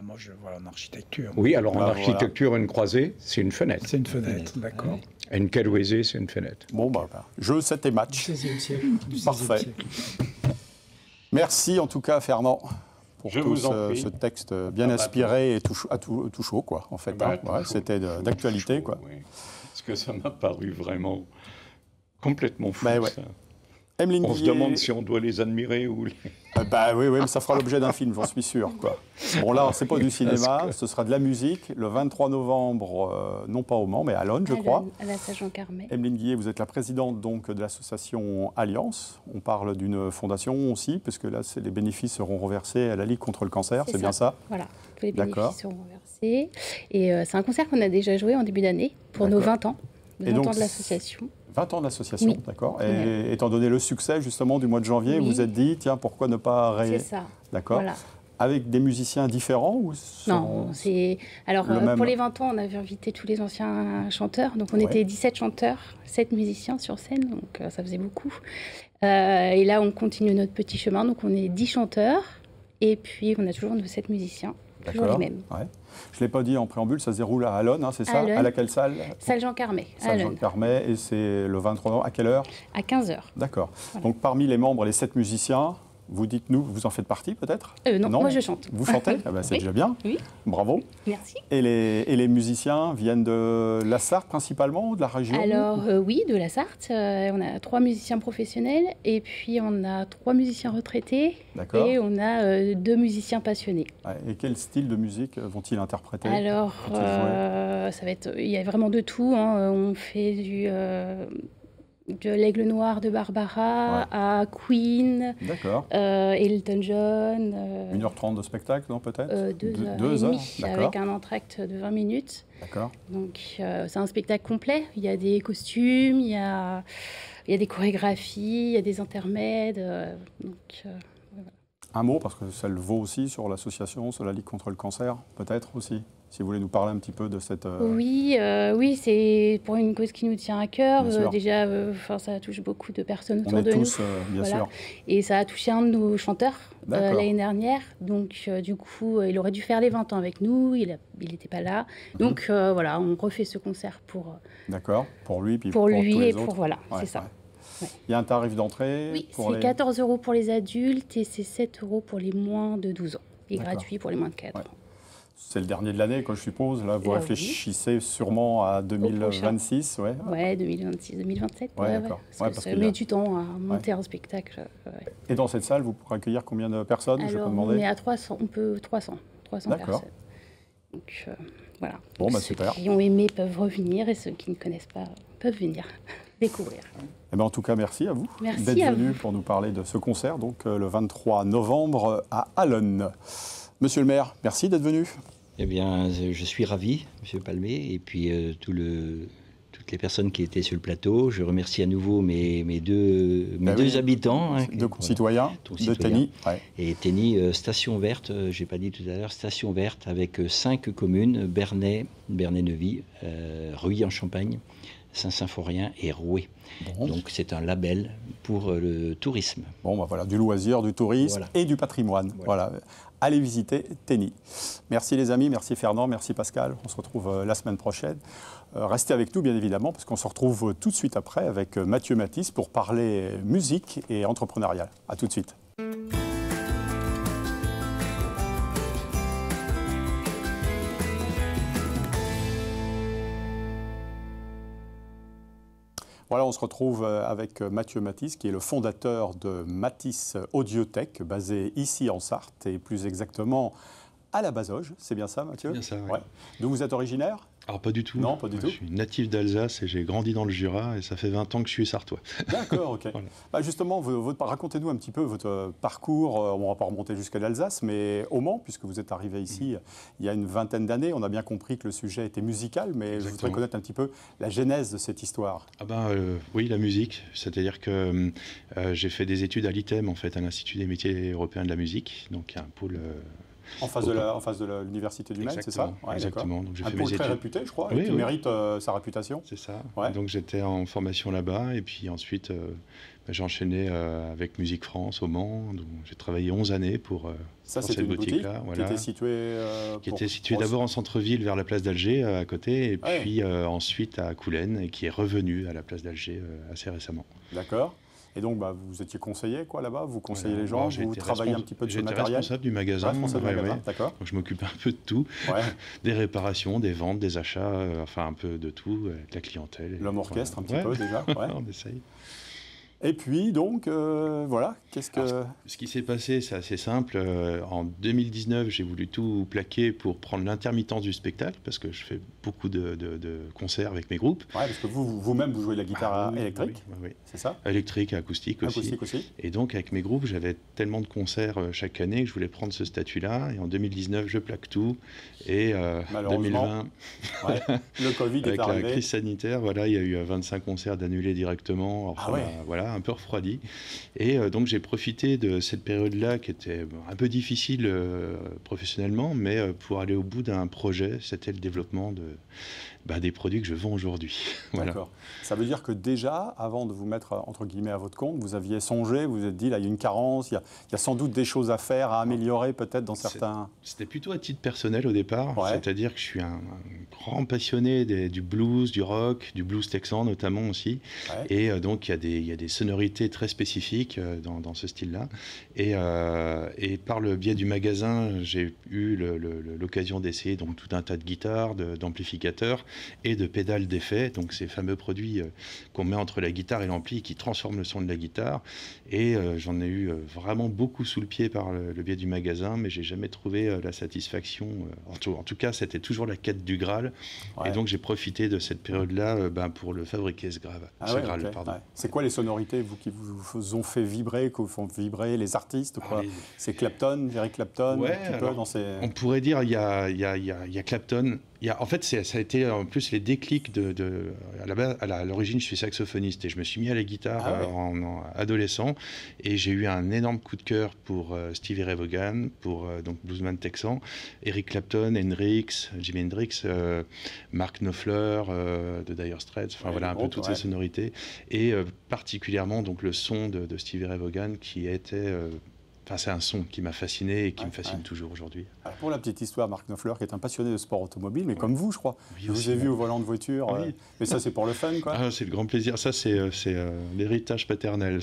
[SPEAKER 5] Moi, je vois en architecture.
[SPEAKER 6] Oui, alors en architecture, une croisée, c'est une fenêtre.
[SPEAKER 5] C'est une fenêtre, d'accord.
[SPEAKER 6] Et une calouezée, c'est une fenêtre.
[SPEAKER 1] Bon, bah, jeu, 7 et match.
[SPEAKER 5] Du 16e siècle.
[SPEAKER 1] Parfait. Merci en tout cas, Fernand, pour ce texte bien inspiré et tout chaud, quoi, en fait. C'était d'actualité, quoi.
[SPEAKER 6] Oui. Parce que ça m'a paru vraiment complètement fou,
[SPEAKER 1] ouais.
[SPEAKER 6] ça.
[SPEAKER 1] Emeline
[SPEAKER 6] on se demande si on doit les admirer ou les...
[SPEAKER 1] oui, mais ça fera l'objet d'un film, j'en suis sûr, quoi. Bon, là, c'est pas du cinéma, ce sera de la musique. Le 23 novembre, non pas au Mans, mais à Lonne, je crois.
[SPEAKER 7] À la Saint-Jean-Carmet.
[SPEAKER 1] Emeline Guillet, vous êtes la présidente donc, de l'association Alliance. On parle d'une fondation aussi, puisque là, les bénéfices seront reversés à la Ligue contre le cancer, c'est bien ça?
[SPEAKER 7] Voilà, tous les bénéfices seront reversés. Et c'est un concert qu'on a déjà joué en début d'année, pour nos 20 ans. 20 ans de l'association.
[SPEAKER 1] 20 ans d'association, oui. D'accord. Et étant donné le succès justement du mois de janvier,
[SPEAKER 7] oui.
[SPEAKER 1] vous vous êtes dit, tiens, pourquoi ne pas
[SPEAKER 7] C'est ça.
[SPEAKER 1] D'accord.
[SPEAKER 7] Voilà.
[SPEAKER 1] Avec des musiciens différents ou
[SPEAKER 7] Non, c'est... Alors, pour les 20 ans, on avait invité tous les anciens chanteurs. Donc, on était 17 chanteurs, 7 musiciens sur scène. Donc, ça faisait beaucoup. Et là, on continue notre petit chemin. Donc, on est 10 chanteurs. Et puis, on a toujours nos 7 musiciens. Toujours les mêmes.
[SPEAKER 1] Ouais. Je ne l'ai pas dit en préambule, ça se déroule à Lonne, c'est ça? À laquelle salle?
[SPEAKER 7] Salle Jean-Carmet.
[SPEAKER 1] Salle Jean-Carmet, et c'est le 23 novembre, à quelle heure?
[SPEAKER 7] À 15h.
[SPEAKER 1] D'accord. Voilà. Donc parmi les membres, les 7 musiciens, vous dites-nous, vous en faites partie peut-être?
[SPEAKER 7] Non, moi je chante.
[SPEAKER 1] Vous chantez? C'est déjà bien.
[SPEAKER 7] Oui.
[SPEAKER 1] Bravo.
[SPEAKER 7] Merci.
[SPEAKER 1] Et les musiciens viennent de la Sarthe principalement, ou de la région?
[SPEAKER 7] Alors oui, de la Sarthe. On a 3 musiciens professionnels et puis on a 3 musiciens retraités.
[SPEAKER 1] D'accord.
[SPEAKER 7] Et on a 2 musiciens passionnés.
[SPEAKER 1] Et quel style de musique vont-ils interpréter?
[SPEAKER 7] Alors, ça va être, il y a vraiment de tout. On fait de l'Aigle Noir de Barbara à Queen, Elton John.
[SPEAKER 1] 1h30 de spectacle, non, peut-être?
[SPEAKER 7] 2 heures, avec un entracte de 20 minutes.
[SPEAKER 1] D'accord.
[SPEAKER 7] Donc, c'est un spectacle complet. Il y a des costumes, il y a des chorégraphies, il y a des intermèdes. Voilà.
[SPEAKER 1] Un mot, parce que ça le vaut aussi sur l'association, sur la Ligue contre le cancer, peut-être aussi, si vous voulez nous parler un petit peu de cette...
[SPEAKER 7] Oui, c'est pour une cause qui nous tient à cœur. Déjà, ça touche beaucoup de personnes autour de nous.
[SPEAKER 1] Bien sûr.
[SPEAKER 7] Et ça a touché un de nos chanteurs l'année dernière. Donc, du coup, il aurait dû faire les 20 ans avec nous. Il n'était pas là. Donc, voilà, on refait ce concert pour...
[SPEAKER 1] D'accord, pour lui, puis
[SPEAKER 7] pour lui
[SPEAKER 1] tous les
[SPEAKER 7] et
[SPEAKER 1] autres.
[SPEAKER 7] pour... Voilà, c'est ça.
[SPEAKER 1] Ouais. Il y a un tarif d'entrée?
[SPEAKER 7] Oui, c'est 14 € pour les adultes et c'est 7 € pour les moins de 12 ans. Et gratuit pour les moins de 4 ans.
[SPEAKER 1] C'est le dernier de l'année, je suppose. Là, vous réfléchissez sûrement à 2026,
[SPEAKER 7] Ouais, 2026, 2027.
[SPEAKER 1] Parce que
[SPEAKER 7] ça met du temps à monter un spectacle.
[SPEAKER 1] Et dans cette salle, vous pourrez accueillir combien de personnes?
[SPEAKER 7] Alors,
[SPEAKER 1] je peux demander.
[SPEAKER 7] On est à 300 personnes. Donc, voilà.
[SPEAKER 1] Bon,
[SPEAKER 7] ceux qui ont aimé peuvent revenir et ceux qui ne connaissent pas peuvent venir découvrir.
[SPEAKER 1] En tout cas, merci à vous
[SPEAKER 7] d'être
[SPEAKER 1] venu pour nous parler de ce concert, donc le 23 novembre à Allonne. Monsieur le maire, merci d'être venu.
[SPEAKER 2] Eh bien, je suis ravi, Monsieur Palmé, et puis toutes les personnes qui étaient sur le plateau. Je remercie à nouveau mes deux habitants.
[SPEAKER 1] Deux concitoyens de Tenny.
[SPEAKER 2] Et Tenny, station verte, je n'ai pas dit tout à l'heure, station verte avec 5 communes, Bernay-Neuvy, Rueil-en-Champagne, Saint-Symphorien et Rouet. Bon. Donc c'est un label pour le tourisme.
[SPEAKER 1] Bon, voilà, du loisir, du tourisme et du patrimoine. Voilà. Allez visiter Tenny. Merci les amis, merci Fernand, merci Pascal. On se retrouve la semaine prochaine. Restez avec nous bien évidemment parce qu'on se retrouve tout de suite après avec Mathieu Matisse pour parler musique et entrepreneuriat. À tout de suite. Voilà, on se retrouve avec Mathieu Matisse, qui est le fondateur de Matisse Audiothèque, basé ici en Sarthe, et plus exactement à la Bazoge. C'est bien ça, Mathieu?
[SPEAKER 8] C'est bien ça, oui.
[SPEAKER 1] D'où vous êtes originaire?
[SPEAKER 8] Alors pas du tout.
[SPEAKER 1] Non, pas du tout.
[SPEAKER 8] Je suis natif d'Alsace et j'ai grandi dans le Jura et ça fait 20 ans que je suis sartois.
[SPEAKER 1] D'accord, ok. Voilà. Bah justement, racontez-nous un petit peu votre parcours. On ne va pas remonter jusqu'à l'Alsace, mais au Mans, puisque vous êtes arrivé ici il y a une vingtaine d'années. On a bien compris que le sujet était musical, mais je voudrais connaître un petit peu la genèse de cette histoire.
[SPEAKER 8] Oui, la musique. C'est-à-dire que j'ai fait des études à l'ITEM, en fait, à l'Institut des métiers européens de la musique. Donc il y a un pôle...
[SPEAKER 1] En face de l'université du Maine, c'est ça?
[SPEAKER 8] Ouais, exactement. Donc,
[SPEAKER 1] un pôle très réputé, je crois, qui mérite sa réputation.
[SPEAKER 8] C'est ça. Ouais. Donc j'étais en formation là-bas et puis ensuite j'ai enchaîné avec Musique France au Mans. Donc j'ai travaillé 11 années pour
[SPEAKER 1] cette boutique-là.
[SPEAKER 8] Voilà.
[SPEAKER 1] Qui était située
[SPEAKER 8] d'abord en centre-ville vers la place d'Alger à côté et puis ensuite à Coulennes et qui est revenue à la place d'Alger assez récemment.
[SPEAKER 1] D'accord. Et donc, vous étiez conseiller là-bas, vous conseillez les gens, vous travaillez un petit peu de ce matériel.
[SPEAKER 8] J'étais responsable du magasin.
[SPEAKER 1] Responsable du magasin, d'accord.
[SPEAKER 8] Donc je m'occupais un peu de tout, des réparations, des ventes, des achats, enfin un peu de tout, de la clientèle.
[SPEAKER 1] L'homme orchestre un petit peu déjà.
[SPEAKER 8] On essaye.
[SPEAKER 1] Et puis, donc, voilà, qu'est-ce que...
[SPEAKER 8] Alors, ce qui s'est passé, c'est assez simple. En 2019, j'ai voulu tout plaquer pour prendre l'intermittence du spectacle, parce que je fais beaucoup de concerts avec mes groupes.
[SPEAKER 1] Oui, parce que vous-même, vous jouez de la guitare électrique,
[SPEAKER 8] oui.
[SPEAKER 1] C'est ça?
[SPEAKER 8] Électrique et acoustique aussi. Et donc, avec mes groupes, j'avais tellement de concerts chaque année que je voulais prendre ce statut-là. Et en 2019, je plaque tout. Et 2020,
[SPEAKER 1] le Covid
[SPEAKER 8] avec
[SPEAKER 1] est arrivé.
[SPEAKER 8] La crise sanitaire, voilà, il y a eu 25 concerts d'annulés directement. Voilà, un peu refroidi. Et donc j'ai profité de cette période-là qui était un peu difficile professionnellement, mais pour aller au bout d'un projet, c'était le développement des produits que je vends aujourd'hui. Voilà.
[SPEAKER 1] D'accord. Ça veut dire que déjà, avant de vous mettre entre guillemets à votre compte, vous aviez songé, vous vous êtes dit, là il y a une carence, il y a sans doute des choses à faire, à améliorer peut-être dans certains...
[SPEAKER 8] C'était plutôt à titre personnel au départ, c'est-à-dire que je suis un grand passionné du blues, du rock, du blues texan notamment aussi, et donc il y a des sonorités très spécifiques dans ce style-là, et par le biais du magasin, j'ai eu l'occasion d'essayer donc tout un tas de guitares, d'amplificateurs et de pédales d'effet, donc ces fameux produits qu'on met entre la guitare et l'ampli qui transforment le son de la guitare, et j'en ai eu vraiment beaucoup sous le pied par le biais du magasin, mais j'ai jamais trouvé la satisfaction. En tout cas, c'était toujours la quête du Graal, et donc j'ai profité de cette période-là pour le fabriquer, ce Graal.
[SPEAKER 1] C'est quoi les sonorités qui vous ont fait vibrer, qui vous font vibrer les artistes, quoi? C'est Clapton, Eric Clapton,
[SPEAKER 8] On pourrait dire il y a Clapton. En fait, ça a été en plus les déclics à l'origine, je suis saxophoniste et je me suis mis à la guitare en adolescent, et j'ai eu un énorme coup de cœur pour Stevie Ray Vaughan, pour donc bluesman texan, Eric Clapton, Jimi Hendrix, Mark Knopfler de Dire Straits, voilà un peu toutes ces sonorités, et particulièrement donc le son de Stevie Ray Vaughan qui était c'est un son qui m'a fasciné et qui me fascine toujours aujourd'hui.
[SPEAKER 1] Pour la petite histoire, Mark Knopfler, qui est un passionné de sport automobile, mais comme vous, je crois. Je vous ai vu au volant de voiture, mais ça, c'est pour le fun, quoi.
[SPEAKER 8] C'est le grand plaisir. Ça, c'est l'héritage paternel.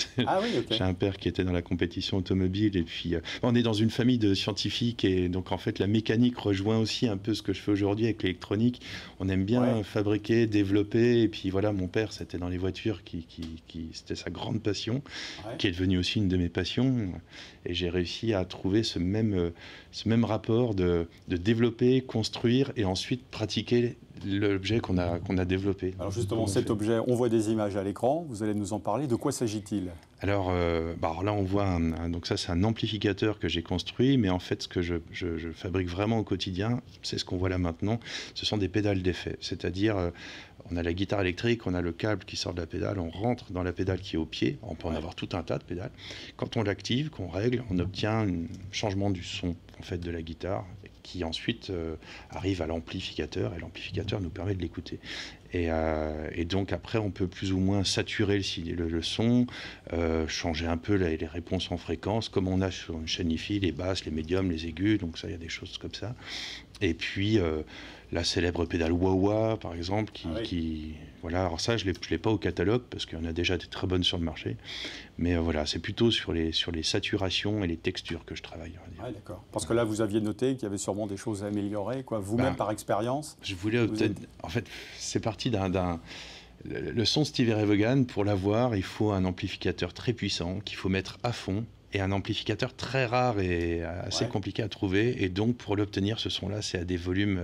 [SPEAKER 8] J'ai un père qui était dans la compétition automobile, et puis on est dans une famille de scientifiques, et donc en fait, la mécanique rejoint aussi un peu ce que je fais aujourd'hui avec l'électronique. On aime bien fabriquer, développer, et puis voilà, mon père, c'était dans les voitures, c'était sa grande passion, qui est devenue aussi une de mes passions. Et j'ai réussi à trouver ce même rapport de développer, construire et ensuite pratiquer l'objet qu'on a développé.
[SPEAKER 1] Alors justement, cet objet, on voit des images à l'écran, vous allez nous en parler. De quoi s'agit-il ?
[SPEAKER 8] Alors là, on voit donc ça, c'est un amplificateur que j'ai construit, mais en fait, ce que je fabrique vraiment au quotidien, c'est ce qu'on voit là maintenant, ce sont des pédales d'effet. C'est-à-dire, on a la guitare électrique, on a le câble qui sort de la pédale, on rentre dans la pédale qui est au pied, on peut en avoir tout un tas de pédales. Quand on l'active, qu'on règle, on obtient un changement du son en fait, de la guitare, qui ensuite arrive à l'amplificateur, et l'amplificateur nous permet de l'écouter. Et donc après, on peut plus ou moins saturer le son, changer un peu les réponses en fréquence, comme on a sur une chaîne hi-fi, les basses, les médiums, les aigus, donc ça, il y a des choses comme ça. Et puis la célèbre pédale wah-wah, par exemple, voilà, alors ça, je l'ai pas au catalogue, parce qu'il y en a déjà des très bonnes sur le marché, mais voilà, c'est plutôt sur les saturations et les textures que je travaille.
[SPEAKER 1] D'accord. Parce que là, vous aviez noté qu'il y avait sûrement des choses à améliorer, quoi, vous-même par expérience.
[SPEAKER 8] Je voulais peut-être... En fait, c'est parti le son Stevie Ray Vaughan, pour l'avoir, il faut un amplificateur très puissant qu'il faut mettre à fond et un amplificateur très rare et assez compliqué à trouver. Et donc, pour l'obtenir, ce son-là, c'est à des volumes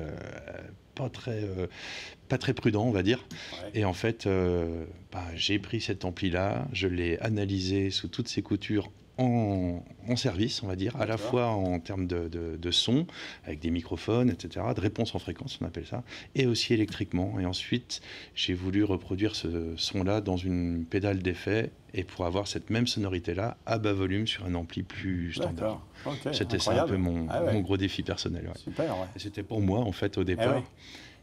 [SPEAKER 8] pas très prudents, on va dire. Ouais. Et en fait, j'ai pris cet ampli-là, je l'ai analysé sous toutes ses coutures en service, on va dire, à la fois en termes de son, avec des microphones, etc., de réponse en fréquence, on appelle ça, et aussi électriquement. Et ensuite, j'ai voulu reproduire ce son-là dans une pédale d'effet, et pour avoir cette même sonorité-là, à bas volume, sur un ampli plus standard. Okay, c'était ça un peu mon gros défi personnel. Ouais.
[SPEAKER 1] Super, ouais.
[SPEAKER 8] C'était pour moi, en fait, au départ.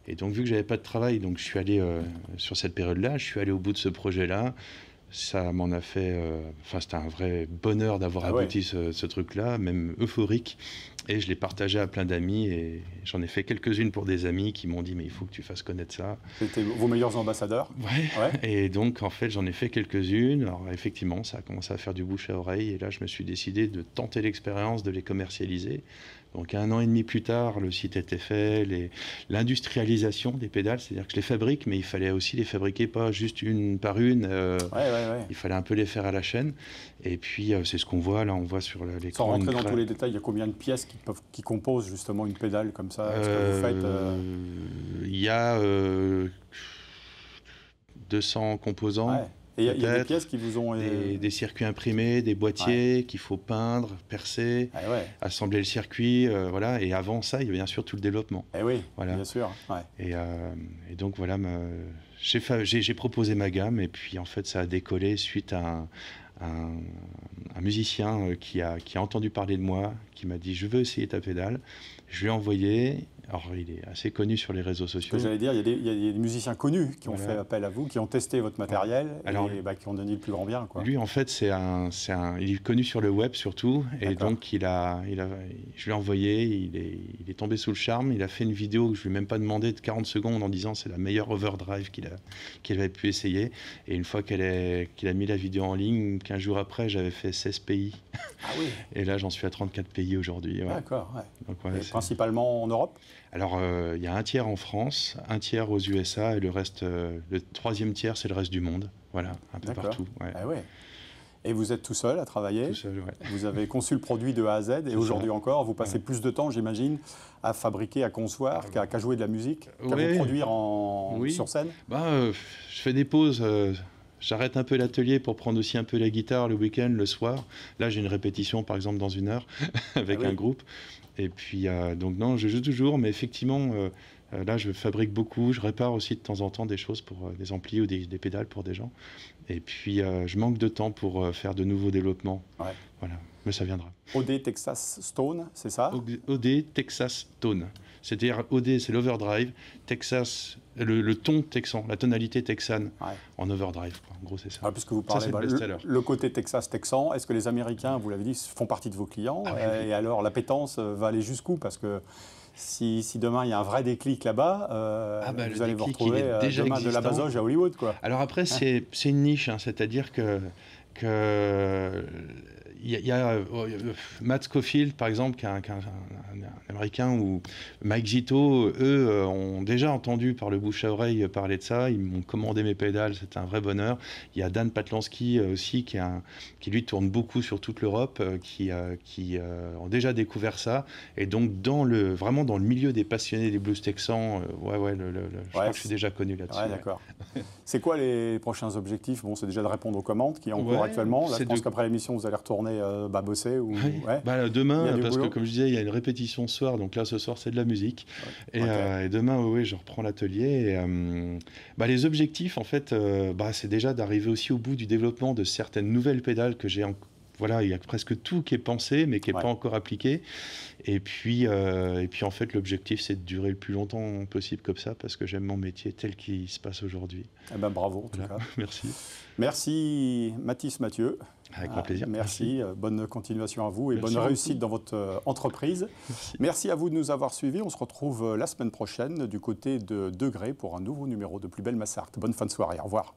[SPEAKER 8] Et donc, vu que j'avais pas de travail, donc je suis allé, sur cette période-là, je suis allé au bout de ce projet-là. Ça m'en a fait... c'était un vrai bonheur d'avoir abouti ce truc-là, même euphorique. Et je l'ai partagé à plein d'amis. Et j'en ai fait quelques-unes pour des amis qui m'ont dit « mais il faut que tu fasses connaître ça ».
[SPEAKER 1] C'était vos meilleurs ambassadeurs?
[SPEAKER 8] Ouais. Et donc, en fait, j'en ai fait quelques-unes. Alors, effectivement, ça a commencé à faire du bouche à oreille. Et là, je me suis décidé de tenter l'expérience, de les commercialiser. Donc 1 an et demi plus tard, le site était fait, l'industrialisation des pédales, c'est-à-dire que je les fabrique, mais il fallait aussi les fabriquer pas juste une par une. Il fallait un peu les faire à la chaîne. Et puis c'est ce qu'on voit là, on voit sur l'écran.
[SPEAKER 1] Sans rentrer dans tous les détails, il y a combien de pièces qui composent justement une pédale comme ça? Est-ce que vous faites,
[SPEAKER 8] il y a 200 composants.
[SPEAKER 1] Ouais. Et il y a des pièces qui vous ont...
[SPEAKER 8] Des circuits imprimés, des boîtiers qu'il faut peindre, percer, assembler le circuit, voilà. Et avant ça, il y a bien sûr tout le développement.
[SPEAKER 1] Voilà. Bien sûr.
[SPEAKER 8] Et donc voilà, j'ai proposé ma gamme et puis en fait ça a décollé suite à un musicien qui a entendu parler de moi, qui m'a dit « je veux essayer ta pédale ». Je lui ai envoyé. Alors, il est assez connu sur les réseaux sociaux.
[SPEAKER 1] J'allais dire, il y a des musiciens connus qui ont fait appel à vous, qui ont testé votre matériel et qui ont donné le plus grand bien, quoi.
[SPEAKER 8] Lui, en fait, il est connu sur le web surtout. Et donc, je lui ai envoyé, il est tombé sous le charme. Il a fait une vidéo que je ne lui ai même pas demandé de 40 secondes en disant c'est la meilleure overdrive qu'il avait pu essayer. Et une fois qu'il a mis la vidéo en ligne, 15 jours après, j'avais fait 16 pays.
[SPEAKER 1] Ah oui.
[SPEAKER 8] Et là, j'en suis à 34 pays aujourd'hui. Ouais.
[SPEAKER 1] D'accord. Ouais. Donc, principalement en Europe?
[SPEAKER 8] Alors, il y a un tiers en France, un tiers aux USA et le reste, le 3e tiers, c'est le reste du monde. Voilà, un peu partout. Ouais.
[SPEAKER 1] Ah ouais. Et vous êtes tout seul à travailler? Tout seul, ouais. Vous avez conçu le produit de A à Z et aujourd'hui encore, vous passez plus de temps, j'imagine, à fabriquer, à concevoir qu'à jouer de la musique, qu'à vous produire sur scène?
[SPEAKER 8] Je fais des pauses. J'arrête un peu l'atelier pour prendre aussi un peu la guitare le week-end, le soir. Là, j'ai une répétition, par exemple, dans 1 heure avec un groupe. Et puis, donc non, je joue toujours, mais effectivement, là, je fabrique beaucoup. Je répare aussi de temps en temps des choses pour des amplis ou des pédales pour des gens. Et puis, je manque de temps pour faire de nouveaux développements. Ouais. Voilà, mais ça viendra.
[SPEAKER 1] OD Texas Stone, c'est ça?
[SPEAKER 8] OD Texas Tone. C'est-à-dire, OD, c'est l'overdrive. Texas, le ton texan, la tonalité texane en overdrive. Quoi. En gros, c'est ça.
[SPEAKER 1] Puisque vous parlez le côté Texas-Texan, est-ce que les Américains, vous l'avez dit, font partie de vos clients? Et alors, l'appétence va aller jusqu'où? Parce que si demain, il y a un vrai déclic là-bas, vous allez vous retrouver demain de la Bazoge à Hollywood, quoi.
[SPEAKER 8] Alors après, c'est une niche, c'est-à-dire que il y a Matt Scofield, par exemple, qui est un Américain, ou Mike Zito, eux ont déjà entendu par le bouche à oreille parler de ça. Ils m'ont commandé mes pédales, c'était un vrai bonheur. Il y a Dan Patlansky aussi, qui lui tourne beaucoup sur toute l'Europe, qui ont déjà découvert ça. Et donc, vraiment dans le milieu des passionnés des blues texans, je crois que je suis déjà connu là-dessus.
[SPEAKER 1] Ouais, d'accord. C'est quoi les prochains objectifs? Bon, c'est déjà de répondre aux commandes qui sont en cours actuellement. Là, je pense qu'après l'émission, vous allez retourner bosser ou...
[SPEAKER 8] Demain, parce que comme je disais, il y a une répétition ce soir, donc là ce soir c'est de la musique. Et demain, je reprends l'atelier. Les objectifs, en fait, c'est déjà d'arriver aussi au bout du développement de certaines nouvelles pédales que j'ai il y a presque tout qui est pensé, mais qui n'est pas encore appliqué. Et puis en fait, l'objectif, c'est de durer le plus longtemps possible comme ça, parce que j'aime mon métier tel qu'il se passe aujourd'hui.
[SPEAKER 1] Bravo, en tout cas.
[SPEAKER 8] Merci.
[SPEAKER 1] Merci, Mathis Mathieu.
[SPEAKER 8] Avec grand plaisir.
[SPEAKER 1] Merci. Bonne continuation à vous et bonne réussite dans votre entreprise. Merci à vous de nous avoir suivis. On se retrouve la semaine prochaine du côté de Degré pour un nouveau numéro de Plus belle Massart. Bonne fin de soirée. Au revoir.